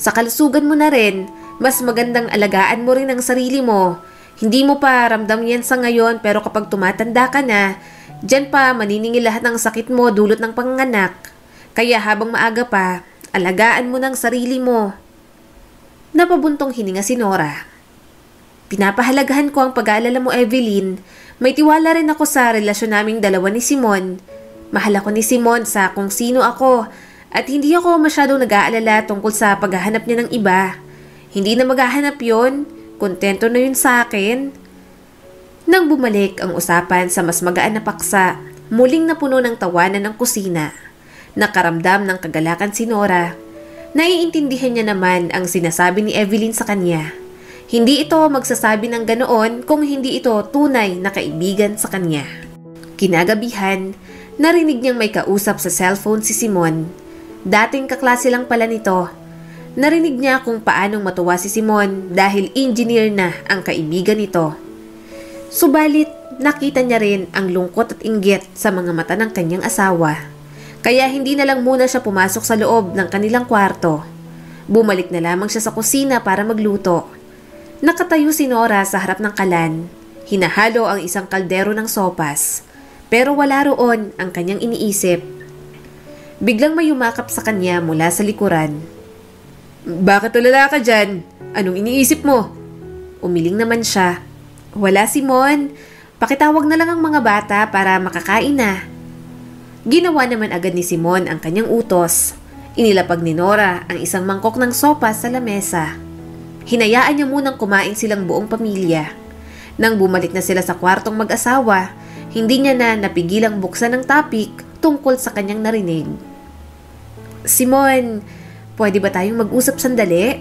Sa kalusugan mo na rin, mas magandang alagaan mo rin ang sarili mo. Hindi mo pa ramdam yan sa ngayon pero kapag tumatanda ka na, dyan pa maniningil lahat ng sakit mo dulot ng panganganak. Kaya habang maaga pa, alagaan mo ng sarili mo. Napabuntong hininga si Nora. Pinapahalagahan ko ang pag-aalala mo, Evelyn. May tiwala rin ako sa relasyon naming dalawa ni Simon. Mahal ako ni Simon sa kung sino ako at hindi ako masyadong nag-aalala tungkol sa paghahanap niya ng iba. Hindi na maghahanap yon, kontento na yun sa akin. Nang bumalik ang usapan sa mas magaan na paksa, muling napuno ng tawanan ng kusina. Nakaramdam ng kagalakan si Nora. Naiintindihan niya naman ang sinasabi ni Evelyn sa kanya. Hindi ito magsasabi ng ganoon kung hindi ito tunay na kaibigan sa kanya. Kinagabihan, narinig niyang may kausap sa cellphone si Simon. Dating kaklase lang pala nito. Narinig niya kung paanong matuwa si Simon dahil engineer na ang kaibigan nito. Subalit, nakita niya rin ang lungkot at inggit sa mga mata ng kanyang asawa. Kaya hindi na lang muna siya pumasok sa loob ng kanilang kwarto. Bumalik na lamang siya sa kusina para magluto. Nakatayo si Nora sa harap ng kalan. Hinahalo ang isang kaldero ng sopas. Pero wala roon ang kanyang iniisip. Biglang may yumakap sa kanya mula sa likuran. Bakit tulala ka dyan? Anong iniisip mo? Umiling naman siya. Wala, Simon. Pakitawag na lang ang mga bata para makakain na. Ginawa naman agad ni Simon ang kanyang utos. Inilapag ni Nora ang isang mangkok ng sopas sa lamesa. Hinayaan niya munang kumain silang buong pamilya. Nang bumalik na sila sa kwartong mag-asawa, hindi niya na napigilang buksan ang topic tungkol sa kanyang narinig. Simon, pwede ba tayong mag-usap sandali?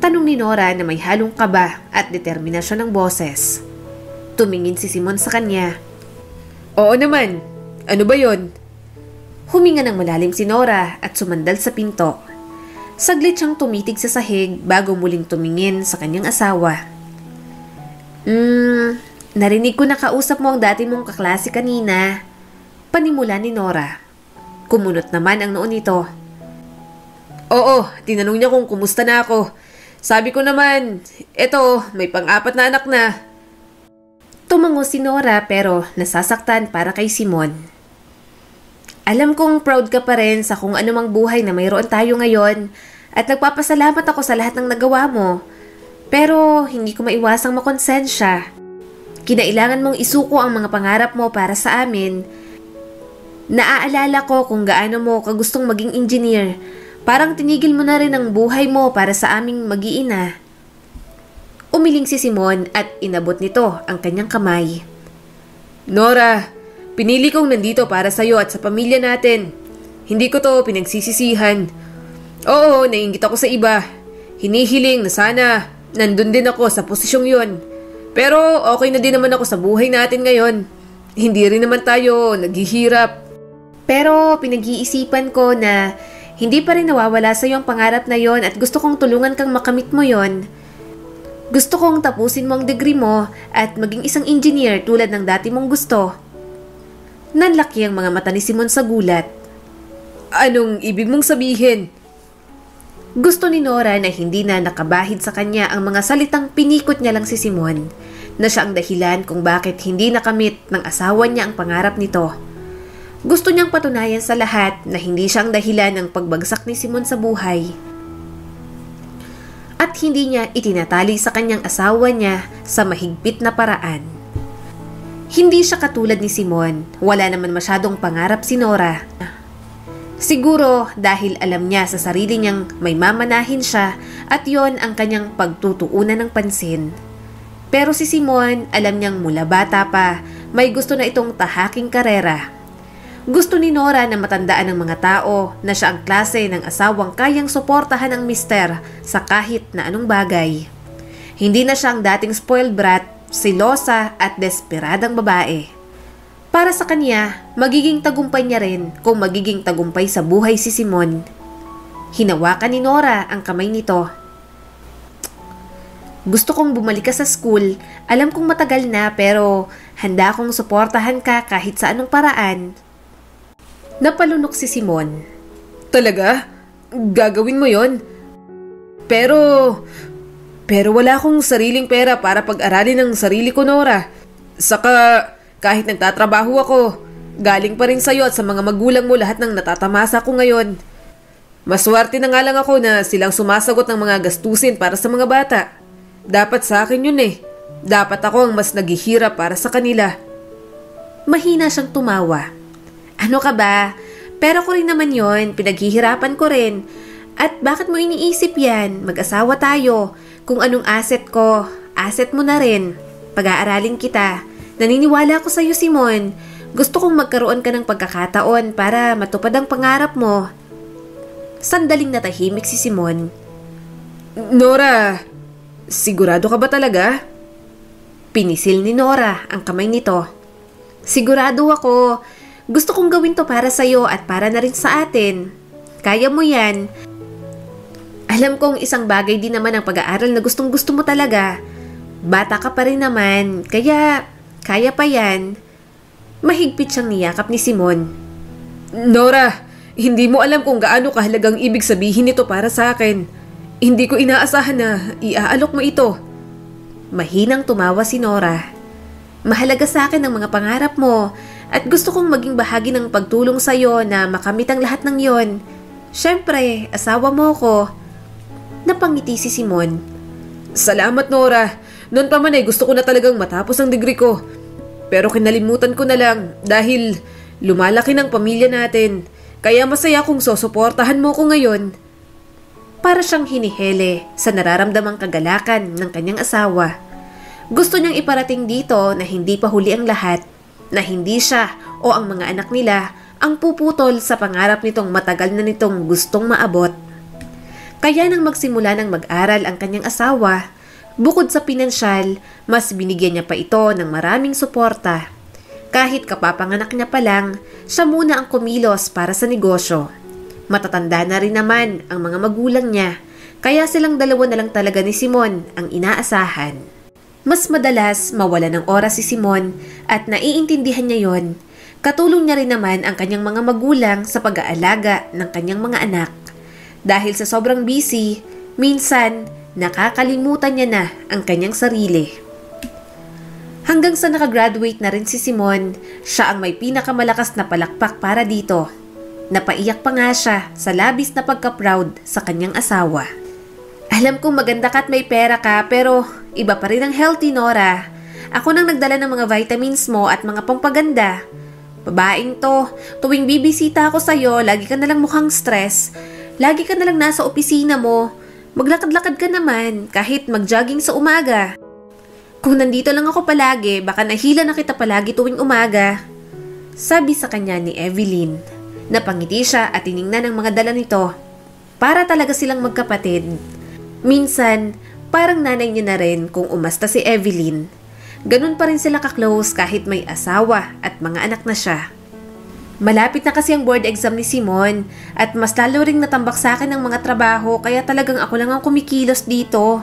Tanong ni Nora na may halong kaba at determinasyon ng boses. Tumingin si Simon sa kanya. Oo naman. Ano ba yon? Huminga ng malalim si Nora at sumandal sa pinto. Saglit siyang tumitig sa sahig bago muling tumingin sa kanyang asawa. Narinig ko na kausap mo ang dati mong kaklase kanina. Panimula ni Nora. Kumunot naman ang noon nito. Oo, tinanong niya kung kumusta na ako. Sabi ko naman, eto, may pang-apat na anak na. Tumango si Nora pero nasasaktan para kay Simon. Alam kong proud ka pa rin sa kung anumang buhay na mayroon tayo ngayon at nagpapasalamat ako sa lahat ng nagawa mo. Pero hindi ko maiwasang makonsensya. Kinailangan mong isuko ang mga pangarap mo para sa amin. Naaalala ko kung gaano mo kagustong maging engineer. Parang tinigil mo na rin ang buhay mo para sa aming mag-iina. Umiling si Simon at inabot nito ang kanyang kamay. Nora, pinili kong nandito para sa'yo at sa pamilya natin. Hindi ko to pinagsisisihan. Oo, naiinggit ako sa iba. Hinihiling na sana nandun din ako sa posisyong yon. Pero okay na din naman ako sa buhay natin ngayon. Hindi rin naman tayo naghihirap. Pero pinag-iisipan ko na hindi pa rin nawawala sa iyo ang pangarap na yon at gusto kong tulungan kang makamit mo yon. Gusto kong tapusin mo ang degree mo at maging isang engineer tulad ng dati mong gusto. Nanlaki ang mga mata ni Simon sa gulat. Anong ibig mong sabihin? Gusto ni Nora na hindi na nakabahid sa kanya ang mga salitang pinikot niya lang si Simon, na siya ang dahilan kung bakit hindi nakamit ng asawa niya ang pangarap nito. Gusto niyang patunayan sa lahat na hindi siya ang dahilan ng pagbagsak ni Simon sa buhay. At hindi niya itinatali sa kanyang asawa niya sa mahigpit na paraan. Hindi siya katulad ni Simon, wala naman masyadong pangarap si Nora. Siguro dahil alam niya sa sarili niyang may mamanahin siya at yon ang kanyang pagtutuunan ng pansin. Pero si Simon, alam niyang mula bata pa, may gusto na itong tahaking karera. Gusto ni Nora na matandaan ng mga tao na siya ang klase ng asawang kayang suportahan ang mister sa kahit na anong bagay. Hindi na siya ang dating spoiled brat, silosa at desperadang babae. Para sa kanya, magiging tagumpay niya rin kung magiging tagumpay sa buhay si Simon. Hinawakan ni Nora ang kamay nito. Gusto kong bumalik ka sa school. Alam kong matagal na pero handa akong suportahan ka kahit sa anong paraan. Napalunok si Simon. Talaga? Gagawin mo yon? Pero wala akong sariling pera para pag-aralin ng sarili ko, Nora. Saka kahit nagtatrabaho ako, galing pa rin sa'yo at sa mga magulang mo lahat ng natatamasa ko ngayon. Maswerte na nga lang ako na silang sumasagot ng mga gastusin para sa mga bata. Dapat sa akin yun eh. Dapat ako ang mas naghihirap para sa kanila. Mahina siyang tumawa. Ano ka ba? Pero ko rin naman yon, pinaghihirapan ko rin. At bakit mo iniisip yan? Mag-asawa tayo. Kung anong asset ko, asset mo na rin. Pag-aaralin kita. Naniniwala ako sa'yo, Simon. Gusto kong magkaroon ka ng pagkakataon para matupad ang pangarap mo. Sandaling natahimik si Simon. Nora, sigurado ka ba talaga? Pinisil ni Nora ang kamay nito. Sigurado ako. Gusto kong gawin to para sa'yo at para na rin sa atin. Kaya mo yan. Alam kong isang bagay din naman ang pag-aaral na gustong-gusto mo talaga. Bata ka pa rin naman, kaya kaya pa yan. Mahigpit siyang niyakap ni Simon. Nora, hindi mo alam kung gaano kahalagang ibig sabihin nito para sa akin. Hindi ko inaasahan na iaalok mo ito. Mahinang tumawa si Nora. Mahalaga sa akin ang mga pangarap mo at gusto kong maging bahagi ng pagtulong sa'yo na makamit ang lahat ng yon. Siyempre, asawa mo ko. Napangiti si Simon. Salamat, Nora. Noon pa man ay gusto ko na talagang matapos ang degree ko. Pero kinalimutan ko na lang dahil lumalaki ng pamilya natin. Kaya masaya kung susuportahan mo ko ngayon. Para siyang hinihele sa nararamdamang kagalakan ng kanyang asawa. Gusto niyang iparating dito na hindi pa huli ang lahat. Na hindi siya o ang mga anak nila ang puputol sa pangarap nitong matagal na nitong gustong maabot. Kaya nang magsimula ng mag-aral ang kanyang asawa, bukod sa pinansyal, mas binigyan niya pa ito ng maraming suporta. Kahit kapapanganak niya pa lang, siya muna ang kumilos para sa negosyo. Matatanda na rin naman ang mga magulang niya, kaya silang dalawa na lang talaga ni Simon ang inaasahan. Mas madalas mawala ng oras si Simon at naiintindihan niya yon. Katulong niya rin naman ang kanyang mga magulang sa pag-aalaga ng kanyang mga anak. Dahil sa sobrang busy, minsan nakakalimutan niya na ang kanyang sarili. Hanggang sa nakagraduate na rin si Simon, siya ang may pinakamalakas na palakpak para dito. Napaiyak pa nga siya sa labis na pagka-proud sa kanyang asawa. Alam kong maganda ka at may pera ka pero iba pa rin ang healthy, Nora. Ako nang nagdala ng mga vitamins mo at mga pampaganda. Babaeng to, tuwing bibisita ako sa'yo, lagi ka nalang mukhang stress. Lagi ka nalang nasa opisina mo. Maglakad-lakad ka naman kahit mag-jogging sa umaga. Kung nandito lang ako palagi, baka nahila na kita palagi tuwing umaga. Sabi sa kanya ni Evelyn. Napangiti siya at tiningnan ang mga dala nito. Para talaga silang magkapatid. Minsan, parang nanay niya na rin kung umasta si Evelyn. Ganun pa rin sila ka-close kahit may asawa at mga anak na siya. Malapit na kasi ang board exam ni Simon at mas lalo ring natambak sa akin ng mga trabaho kaya talagang ako lang ang kumikilos dito.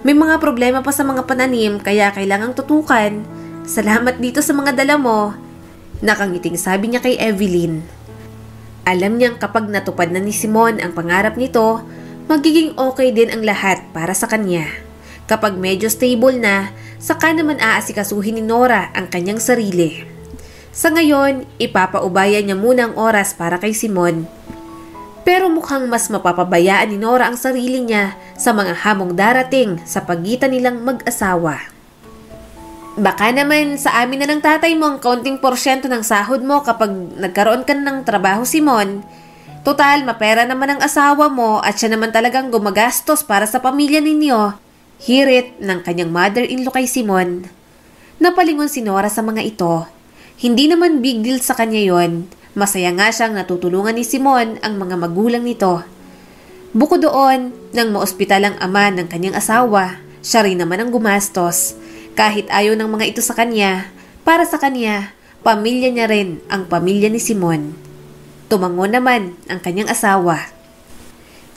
May mga problema pa sa mga pananim kaya kailangang tutukan. Salamat dito sa mga dala mo. Nakangiting sabi niya kay Evelyn. Alam niyang kapag natupad na ni Simon ang pangarap nito, magiging okay din ang lahat para sa kanya. Kapag medyo stable na, saka naman aasikasuhin ni Nora ang kanyang sarili. Sa ngayon, ipapaubayan niya muna ang oras para kay Simon. Pero mukhang mas mapapabayaan ni Nora ang sarili niya sa mga hamong darating sa pagitan nilang mag-asawa. Baka naman sa amin na ng tatay mo ang kaunting porsyento ng sahod mo kapag nagkaroon ka ng trabaho, Simon. Total, mapera naman ang asawa mo at siya naman talagang gumagastos para sa pamilya ninyo. Hirit ng kanyang mother-in-law kay Simon. Napalingon si Nora sa mga ito. Hindi naman big deal sa kanya yon. Masaya nga siyang natutulungan ni Simon ang mga magulang nito. Bukod doon, nang maospital ang ama ng kanyang asawa, siya rin naman ang gumastos. Kahit ayaw ng mga ito sa kanya, para sa kanya, pamilya niya rin ang pamilya ni Simon. Tumango naman ang kanyang asawa.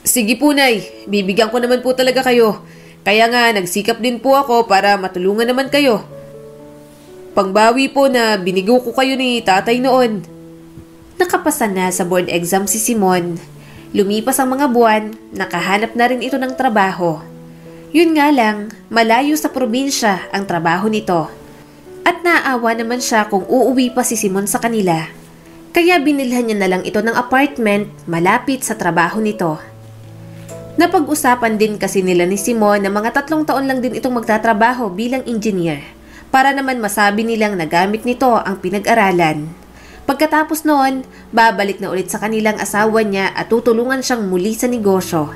Sige po, Nay. Bibigyan ko naman po talaga kayo. Kaya nga nagsikap din po ako para matulungan naman kayo. Pangbawi po na binigo ko kayo ni tatay noon. Nakapasa na sa board exam si Simon. Lumipas ang mga buwan, nakahanap na rin ito ng trabaho. Yun nga lang, malayo sa probinsya ang trabaho nito. At naawa naman siya kung uuwi pa si Simon sa kanila. Kaya binilhan niya na lang ito ng apartment malapit sa trabaho nito. Napag-usapan din kasi nila ni Simon na mga 3 taon lang din itong magtatrabaho bilang engineer para naman masabi nilang nagamit nito ang pinag-aralan. Pagkatapos noon, babalik na ulit sa kanilang asawa niya at tutulungan siyang muli sa negosyo.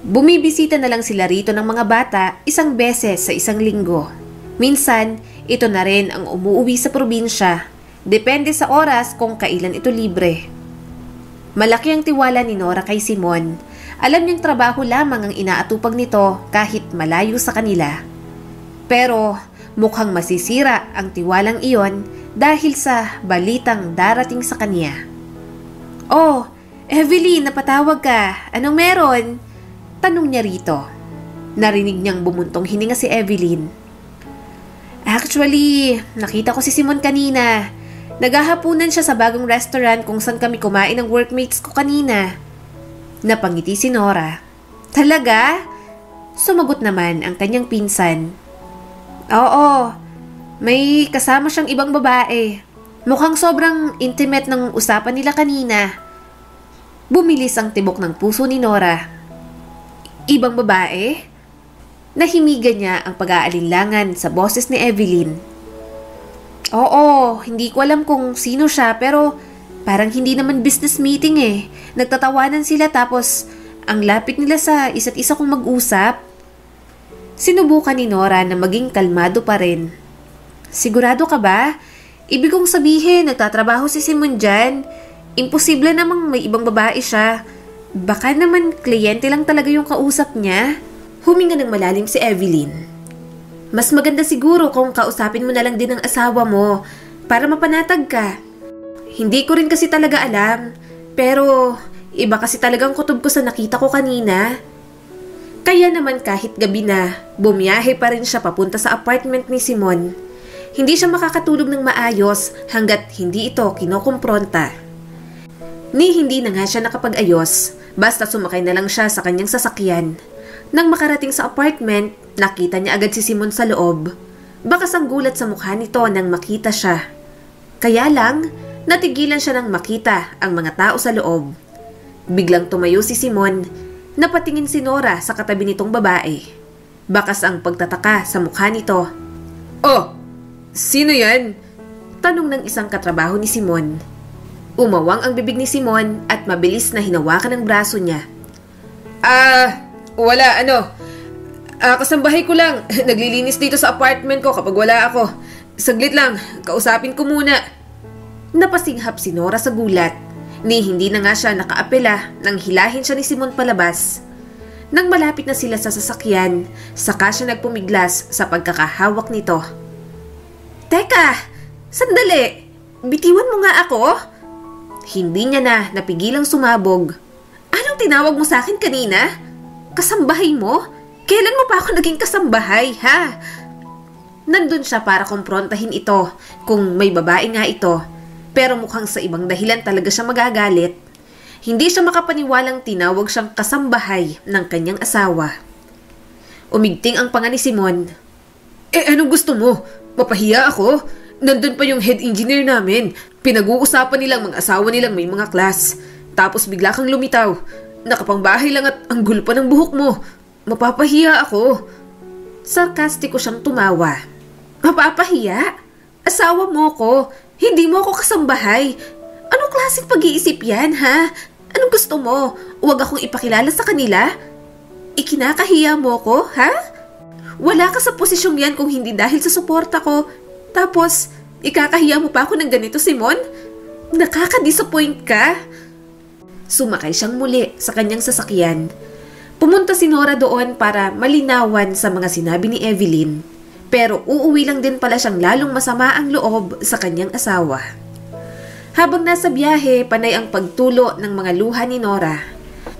Bumibisita na lang sila rito ng mga bata 1 beses sa 1 linggo. Minsan, ito na rin ang umuwi sa probinsya. Depende sa oras kung kailan ito libre. Malaki ang tiwala ni Nora kay Simon. Alam niyang trabaho lamang ang inaatupag nito kahit malayo sa kanila. Pero mukhang masisira ang tiwalang iyon dahil sa balitang darating sa kanya. "Oh, Evelyn, napatawag ka. Anong meron?" Tanong niya rito. Narinig niyang bumuntong hininga si Evelyn. "Actually, nakita ko si Simon kanina. Naghahapunan siya sa bagong restaurant kung saan kami kumain ng workmates ko kanina." Napangiti si Nora. "Talaga?" Sumagot naman ang kanyang pinsan. "Oo, may kasama siyang ibang babae. Mukhang sobrang intimate ng usapan nila kanina." Bumilis ang tibok ng puso ni Nora. "Ibang babae?" Nahimigan niya ang pag-aalinlangan sa boses ni Evelyn. "Oo, hindi ko alam kung sino siya pero parang hindi naman business meeting eh. Nagtatawanan sila tapos ang lapit nila sa isa't isa kung mag-usap." Sinubukan ni Nora na maging kalmado pa rin. "Sigurado ka ba? Ibig kong sabihin, nagtatrabaho si Simon dyan. Imposible namang may ibang babae siya. Baka naman kliyente lang talaga yung kausap niya." Huminga ng malalim si Evelyn. "Mas maganda siguro kung kausapin mo na lang din ang asawa mo para mapanatag ka. Hindi ko rin kasi talaga alam. Pero iba kasi talagang kutob ko sa nakita ko kanina." Kaya naman kahit gabi na, bumiyahe pa rin siya papunta sa apartment ni Simon. Hindi siya makakatulog ng maayos hanggat hindi ito kinokompronta. Hindi na nga siya nakapag-ayos, basta sumakay na lang siya sa kanyang sasakyan. Nang makarating sa apartment, nakita niya agad si Simon sa loob. Bakas ang gulat sa mukha nito nang makita siya. Kaya lang, natigilan siya nang makita ang mga tao sa loob. Biglang tumayo si Simon. Napatingin si Nora sa katabi nitong babae. Bakas ang pagtataka sa mukha nito. "Oh, sino yan?" Tanong ng isang katrabaho ni Simon. Umawang ang bibig ni Simon at mabilis na hinawakan ang braso niya. Wala, kasambahay ko lang. Naglilinis dito sa apartment ko kapag wala ako. Saglit lang, kausapin ko muna." Napasinghap si Nora sa gulat. Hindi na nga siya nakaapela nang hilahin siya ni Simon palabas. Nang malapit na sila sa sasakyan, saka siya nagpumiglas sa pagkakahawak nito. "Teka, sandali. Bitiwan mo nga ako?" Hindi niya na napigilang sumabog. "Anong tinawag mo sa akin kanina? Kasambahay mo? Kailan mo pa ako naging kasambahay, ha?" Nandun siya para kumprontahin ito kung may babae nga ito. Pero mukhang sa ibang dahilan talaga siya magagalit. Hindi siya makapaniwalang tinawag siyang kasambahay ng kanyang asawa. Umigting ang panga ni Simon. Anong gusto mo? Mapahiya ako? Nandun pa yung head engineer namin. Pinag-uusapan nilang mga asawa nilang may mga class. Tapos bigla kang lumitaw. Nakapangbahay lang at ang gulo pa ng buhok mo. Mapapahiya ako." Sarkastiko siyang tumawa. "Mapapahiya? Asawa mo ko. Hindi mo ako kasambahay. Anong klaseng pag-iisip yan, ha? Anong gusto mo? Huwag akong ipakilala sa kanila? Ikinakahiya mo ko, ha? Wala ka sa posisyong yan kung hindi dahil sa suporta ko. Tapos, ikakahiya mo pa ako ng ganito, Simon? Nakaka-disappoint ka." Sumakay siyang muli sa kanyang sasakyan. Pumunta si Nora doon para malinawan sa mga sinabi ni Evelyn. Pero uuwi lang din pala siyang lalong masama ang loob sa kanyang asawa. Habang nasa biyahe, panay ang pagtulo ng mga luha ni Nora.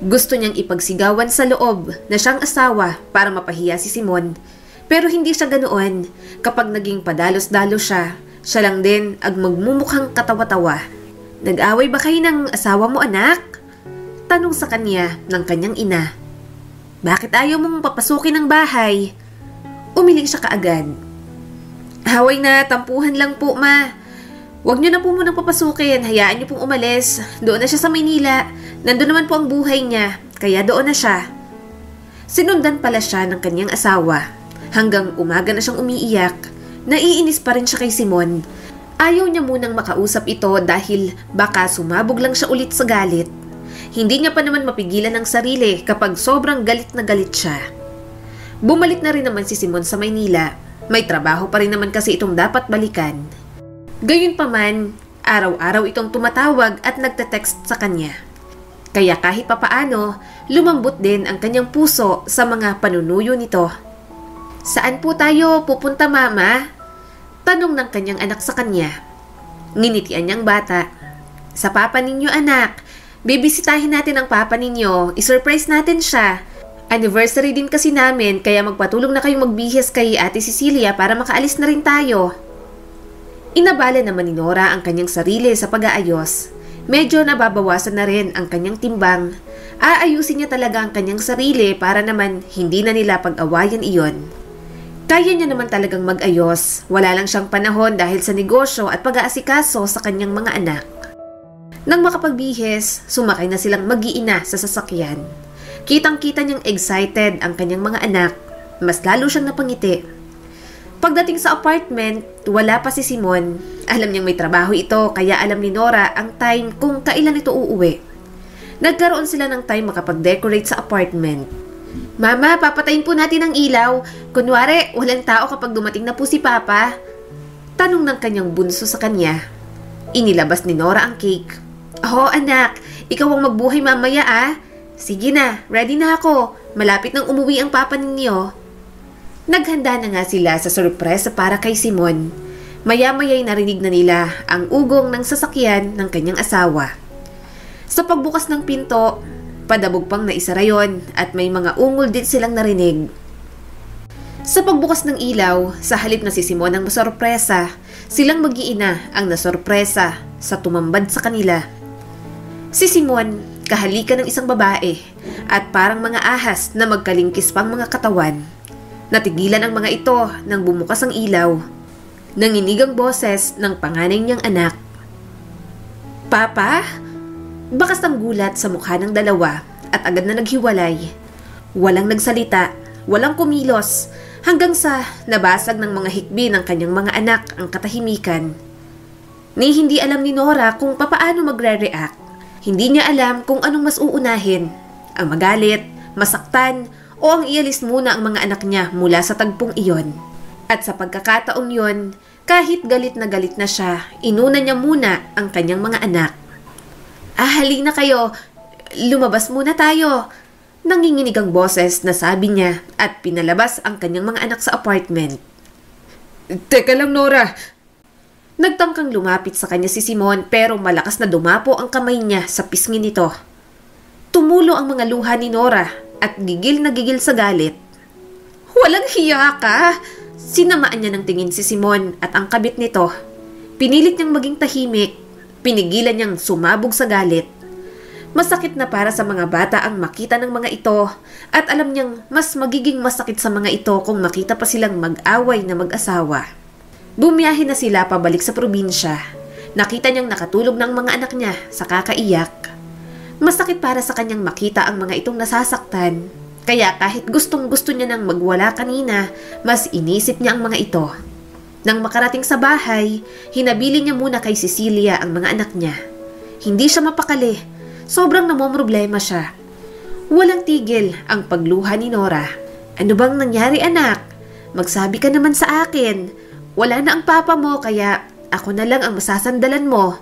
Gusto niyang ipagsigawan sa loob na siyang asawa para mapahiya si Simon. Pero hindi siya ganoon. Kapag naging padalos-dalos siya lang din ang magmumukhang katawa-tawa. "Nag-away ba kayo ng asawa mo, anak?" Tanong sa kanya ng kanyang ina. Bakit ayaw mong papasukin ang bahay? Umiling siya kaagad. Haway na, tampuhan lang po, ma. Huwag niyo na po munang papasukin, hayaan niyo pong umalis. Doon na siya sa Maynila. Nandun naman po ang buhay niya, kaya doon na siya. Sinundan pala siya ng kanyang asawa. Hanggang umaga na siyang umiiyak. Naiinis pa rin siya kay Simon. Ayaw niya munang makausap ito dahil baka sumabog lang siya ulit sa galit. Hindi niya pa naman mapigilan ang sarili kapag sobrang galit na galit siya. Bumalik na rin naman si Simon sa Maynila. May trabaho pa rin naman kasi itong dapat balikan. Gayunpaman, araw-araw itong tumatawag at nagte-text sa kanya. Kaya kahit papaano, lumambot din ang kanyang puso sa mga panunuyo nito. Saan po tayo pupunta, mama? Tanong ng kanyang anak sa kanya. Nginitian niyang bata. Sa papa ninyo, anak. Bibisitahin natin ang papa ninyo. I-surprise natin siya. Anniversary din kasi namin kaya magpatulong na kayong magbihis kay Ate Cecilia para makaalis na rin tayo. Inabala naman ni Nora ang kanyang sarili sa pag-aayos. Medyo nababawasan na rin ang kanyang timbang. Aayusin niya talaga ang kanyang sarili para naman hindi na nila pag-awayan iyon. Kaya niya naman talagang mag-ayos. Wala lang siyang panahon dahil sa negosyo at pag-aasikaso sa kanyang mga anak. Nang makapagbihis, sumakay na silang mag-iina sa sasakyan. Kitang-kita niyang excited ang kanyang mga anak. Mas lalo siyang napangiti. Pagdating sa apartment, wala pa si Simon. Alam niyang may trabaho ito kaya alam ni Nora ang time kung kailan ito uuwi. Nagkaroon sila ng time makapag-decorate sa apartment. Mama, papatayin po natin ang ilaw. Kunwari, walang tao kapag dumating na po si Papa. Tanong ng kanyang bunso sa kanya. Inilabas ni Nora ang cake. Oh, anak, ikaw ang magbuhay mamaya ah. Sige na, ready na ako. Malapit nang umuwi ang papa ninyo. Naghanda na nga sila sa sorpresa para kay Simon. Maya-maya'y narinig na nila ang ugong ng sasakyan ng kanyang asawa. Sa pagbukas ng pinto, padabog pang naisara yon at may mga ungol din silang narinig. Sa pagbukas ng ilaw, sa halip na si Simon ang masorpresa, silang mag-iina ang nasorpresa sa tumambad sa kanila. Si Simon, kahalikan ng isang babae at parang mga ahas na magkalingkis pang mga katawan. Natigilan ang mga ito nang bumukas ang ilaw. Nanginig ang boses ng panganay niyang anak. Papa? Bakas ang gulat sa mukha ng dalawa at agad na naghiwalay. Walang nagsalita, walang kumilos, hanggang sa nabasag ng mga hikbi ng kanyang mga anak ang katahimikan. Ni hindi alam ni Nora kung papaano magre-react. Hindi niya alam kung anong mas uunahin. Ang magalit, masaktan, o ang ialis muna ang mga anak niya mula sa tagpong iyon. At sa pagkakataong yon, kahit galit na siya, inuna niya muna ang kanyang mga anak. Halina kayo, lumabas muna tayo. Nanginginig ang boses na sabi niya at pinalabas ang kanyang mga anak sa apartment. Teka lang, Nora. Nagtangkang lumapit sa kanya si Simon pero malakas na dumapo ang kamay niya sa pisngi nito. Tumulo ang mga luha ni Nora at gigil na gigil sa galit. Walang hiya ka! Sinamaan niya ng tingin si Simon at ang kabit nito. Pinilit niyang maging tahimik. Pinigilan niyang sumabog sa galit. Masakit na para sa mga bata ang makita ng mga ito at alam niyang mas magiging masakit sa mga ito kung makita pa silang mag-away na mag-asawa. Bumiyahe na sila pabalik sa probinsya. Nakita niyang nakatulog ng mga anak niya sa kakaiyak. Masakit para sa kanyang makita ang mga itong nasasaktan. Kaya kahit gustong-gusto niya nang magwala kanina, mas inisip niya ang mga ito. Nang makarating sa bahay, hinabili niya muna kay Cecilia ang mga anak niya. Hindi siya mapakali. Sobrang namomroblema siya. Walang tigil ang pagluha ni Nora. Ano bang nangyari, anak? Magsabi ka naman sa akin. Wala na ang papa mo kaya ako na lang ang masasandalan mo.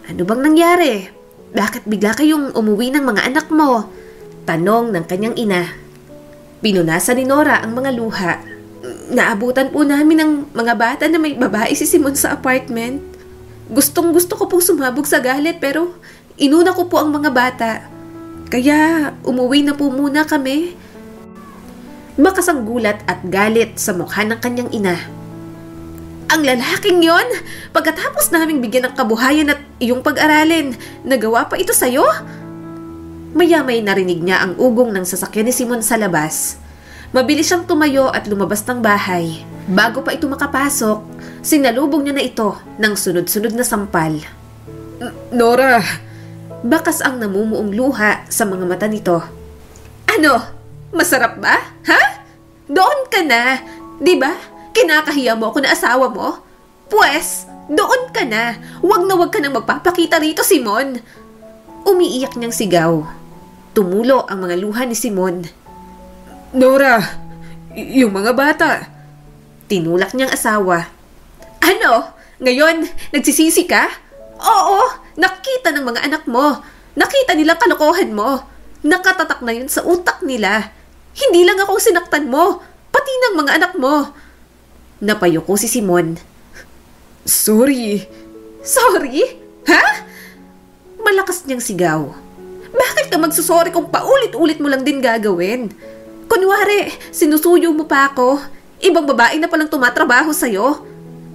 Ano bang nangyari? Bakit bigla kayong umuwi ng mga anak mo? Tanong ng kanyang ina. Pinunasan ni Nora ang mga luha. Naabutan po namin ng mga bata na may babae si Simon sa apartment. Gustong-gusto ko pong sumabog sa galit pero inuna ko po ang mga bata. Kaya umuwi na po muna kami. Bakas ang gulat at galit sa mukha ng kanyang ina. Ang lalaking yon, pagkatapos naming bigyan ng kabuhayan at iyong pag-aralin, nagawa pa ito sa'yo? Maya-may narinig niya ang ugong ng sasakyan ni Simon sa labas. Mabilis siyang tumayo at lumabas ng bahay. Bago pa ito makapasok, sinalubong niya na ito ng sunod-sunod na sampal. Nora! Bakas ang namumuong luha sa mga mata nito. Ano? Masarap ba? Ha? Doon ka na. Diba? Kinakahiya mo ako na asawa mo? Pwes, doon ka na. Huwag na huwag ka nang magpapakita rito, Simon. Umiiyak niyang sigaw. Tumulo ang mga luha ni Simon. Nora! Yung mga bata! Tinulak niyang asawa. Ano? Ngayon, nagsisisi ka? Oo, nakita ng mga anak mo. Nakita nilang kalokohan mo. Nakatatak na yun sa utak nila. Hindi lang ako sinaktan mo, pati ng mga anak mo. Napayuko si Simon. Sorry. Sorry? Ha? Malakas niyang sigaw. Bakit ka magsusorry kung paulit-ulit mo lang din gagawin? Kunwari, sinusuyo mo pa ako. Ibang babae na palang tumatrabaho sa'yo.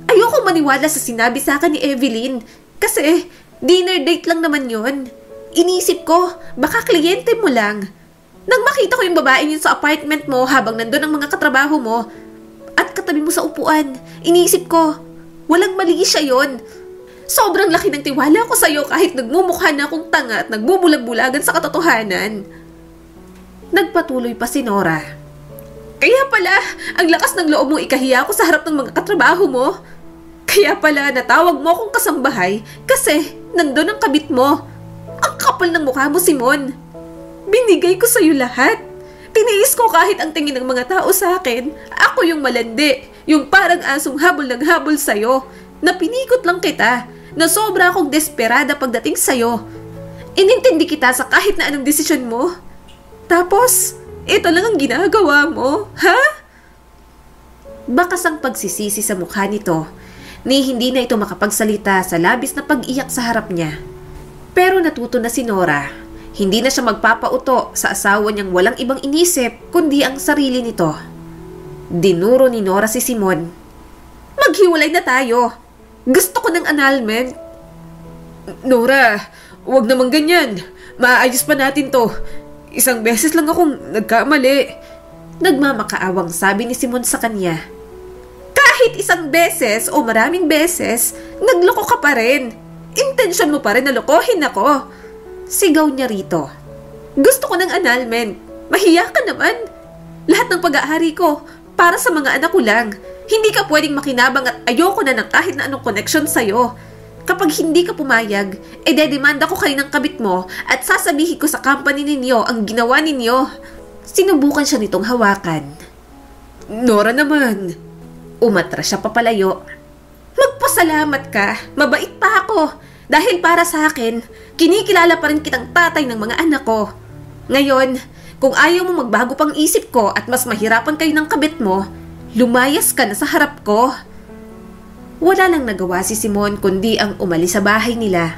Ayoko maniwala sa sinabi sa akin ni Evelyn. Kasi, dinner date lang naman yon. Inisip ko, baka kliyente mo lang. Nang makita ko yung babae yun sa apartment mo habang nandun ang mga katrabaho mo at katabi mo sa upuan, inisip ko, walang mali siya yon. Sobrang laki ng tiwala ko sa'yo kahit nagmumukha na akong tanga at nagbubulag-bulagan sa katotohanan. Nagpatuloy pa si Nora. Kaya pala, ang lakas ng loob mong ikahiya ko sa harap ng mga katrabaho mo. Kaya pala natawag mo akong kasambahay kasi nandun ang kabit mo. Ang kapal ng mukha mo, Simon. Binigay ko sa'yo lahat. Tiniis ko kahit ang tingin ng mga tao sa akin. Ako yung malandi, yung parang asong habol ng habol sa'yo. Na pinikot lang kita, na sobra akong desperada pagdating sa'yo. Inintindi kita sa kahit na anong desisyon mo. Tapos, ito lang ang ginagawa mo, ha? Bakas ang pagsisisi sa mukha nito, ni hindi na ito makapagsalita sa labis na pag-iyak sa harap niya. Pero natuto na si Nora, hindi na siya magpapauto sa asawa niyang walang ibang inisip kundi ang sarili nito. Dinuro ni Nora si Simon. Maghiwalay na tayo. Gusto ko ng annulment. Nora, huwag naman ganyan. Maayos pa natin to. Isang beses lang akong nagkamali. Nagmamakaawang sabi ni Simon sa kanya. Kahit isang beses o maraming beses, nagloko ka pa rin. Intensyon mo pa rin na lokohin ako. Sigaw niya rito. Gusto ko ng annulment. Mahiya ka naman. Lahat ng pag-aari ko, para sa mga anak ko lang. Hindi ka pwedeng makinabang at ayoko na ng kahit na anong connection sa'yo. Kapag hindi ka pumayag, dedemanda ko kayo ng kabit mo at sasabihin ko sa company ninyo ang ginawa ninyo. Sinubukan siya nitong hawakan. Nora naman. Umatras siya papalayo. Magpasalamat ka. Mabait pa ako. Dahil para sa akin, kinikilala pa rin kitang tatay ng mga anak ko. Ngayon, kung ayaw mo magbago pang isip ko at mas mahirapan kayo ng kabit mo, lumayas ka na sa harap ko. Wala lang nagawa si Simon kundi ang umalis sa bahay nila.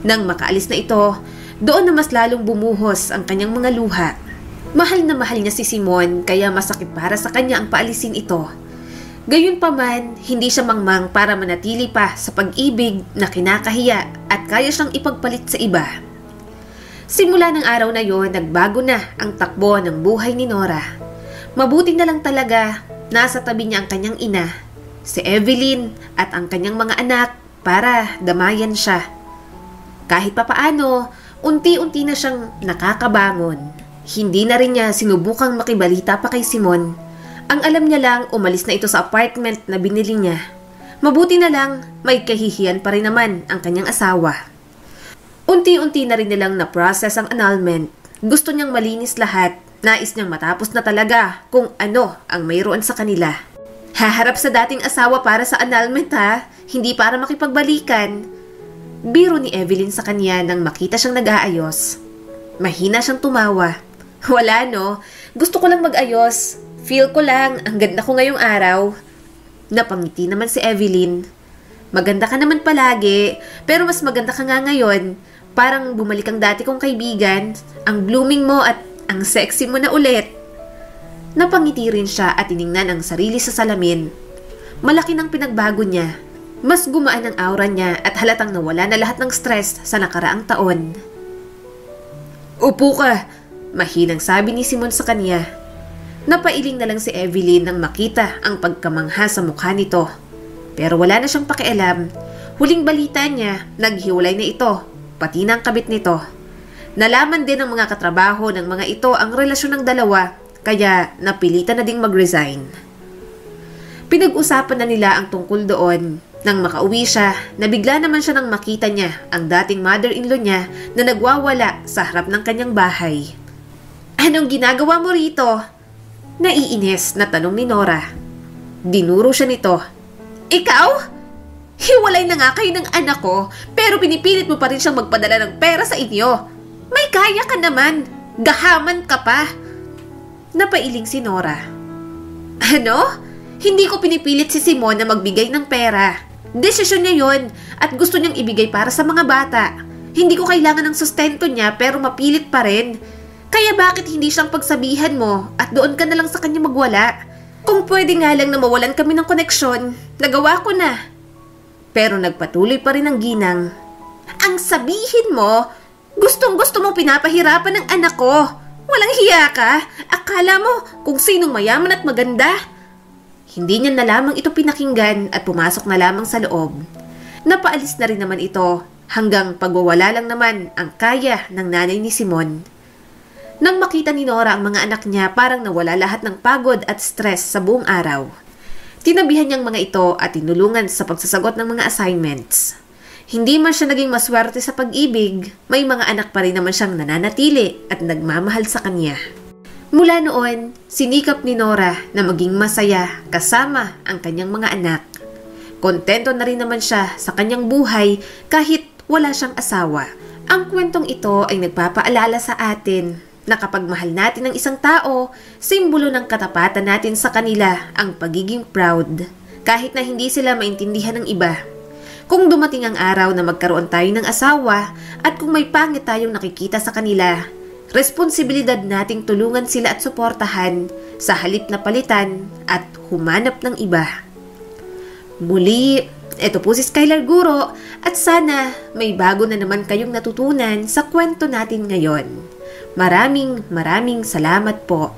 Nang makaalis na ito, doon na mas lalong bumuhos ang kanyang mga luha. Mahal na mahal niya si Simon kaya masakit para sa kanya ang paalisin ito. Gayunpaman, hindi siya mangmang para manatili pa sa pag-ibig na kinakahiya at kaya siyang ipagpalit sa iba. Simula ng araw na yon, nagbago na ang takbo ng buhay ni Nora. Mabuti na lang talaga, nasa tabi niya ang kanyang ina, si Evelyn at ang kanyang mga anak para damayan siya. Kahit papaano, unti-unti na siyang nakakabangon. Hindi na rin niya sinubukang makibalita pa kay Simon. Ang alam niya lang, umalis na ito sa apartment na binili niya. Mabuti na lang, may kahihiyan pa rin naman ang kanyang asawa. Unti-unti na rin nilang na-process ang annulment. Gusto niyang malinis lahat. Nais niyang matapos na talaga kung ano ang mayroon sa kanila. Haharap sa dating asawa para sa annulment ha, hindi para makipagbalikan. Biro ni Evelyn sa kanya nang makita siyang nag-aayos. Mahina siyang tumawa. Wala no, gusto ko lang mag-ayos. Feel ko lang, ang ganda ko ngayong araw. Napangiti naman si Evelyn. Maganda ka naman palagi, pero mas maganda ka nga ngayon. Parang bumalik ang dati kong kaibigan. Ang blooming mo at ang sexy mo na ulit. Napangiti rin siya at tiningnan ang sarili sa salamin. Malaki ng pinagbago niya. Mas gumaan ang aura niya at halatang nawala na lahat ng stress sa nakaraang taon. Upo ka, mahinang sabi ni Simon sa kanya. Napailing na lang si Evelyn nang makita ang pagkamangha sa mukha nito. Pero wala na siyang pakialam. Huling balita niya, naghiwalay na ito, pati ng kabit nito. Nalaman din ng mga katrabaho ng mga ito ang relasyon ng dalawa, kaya napilitan na ding mag-resign. Pinag-usapan na nila ang tungkol doon. Nang makauwi siya, nabigla naman siya nang makita niya ang dating mother-in-law niya na nagwawala sa harap ng kanyang bahay. "Anong ginagawa mo rito?" Naiinis na tanong ni Nora. Dinuro siya nito. "Ikaw? Hiwalay na nga kayo ng anak ko, pero pinipilit mo pa rin siyang magpadala ng pera sa inyo. May kaya ka naman. Gahaman ka pa." Napailing si Nora. "Ano? Hindi ko pinipilit si Simon na magbigay ng pera. Desisyon niya yon at gusto niyang ibigay para sa mga bata. Hindi ko kailangan ng sustento niya pero mapilit pa rin. Kaya bakit hindi siyang pagsabihan mo at doon ka na lang sa kanya magwala? Kung pwede nga lang na mawalan kami ng koneksyon, nagawa ko na." Pero nagpatuloy pa rin ang ginang. "Ang sabihin mo, gustong-gusto mong pinapahirapan ng anak ko. Walang hiya ka? Akala mo kung sinong mayaman at maganda?" Hindi niya na lamang ito pinakinggan at pumasok na lamang sa loob. Napaalis na rin naman ito hanggang pagwawala lang naman ang kaya ng nanay ni Simon. Nang makita ni Nora ang mga anak niya, parang nawala lahat ng pagod at stress sa buong araw. Tinabihan niyang mga ito at tinulungan sa pagsasagot ng mga assignments. Hindi man siya naging maswerte sa pag-ibig, may mga anak pa rin naman siyang nananatili at nagmamahal sa kanya. Mula noon, sinikap ni Nora na maging masaya kasama ang kanyang mga anak. Kontento na rin naman siya sa kanyang buhay kahit wala siyang asawa. Ang kwentong ito ay nagpapaalala sa atin na kapag mahal natin ang isang tao, simbolo ng katapatan natin sa kanila ang pagiging proud, kahit na hindi sila maintindihan ng iba. Kung dumating ang araw na magkaroon tayo ng asawa at kung may pangit tayong nakikita sa kanila, responsibilidad nating tulungan sila at suportahan sa halip na palitan at humanap ng iba. Muli, ito po si Skylar Guro at sana may bago na naman kayong natutunan sa kwento natin ngayon. Maraming salamat po.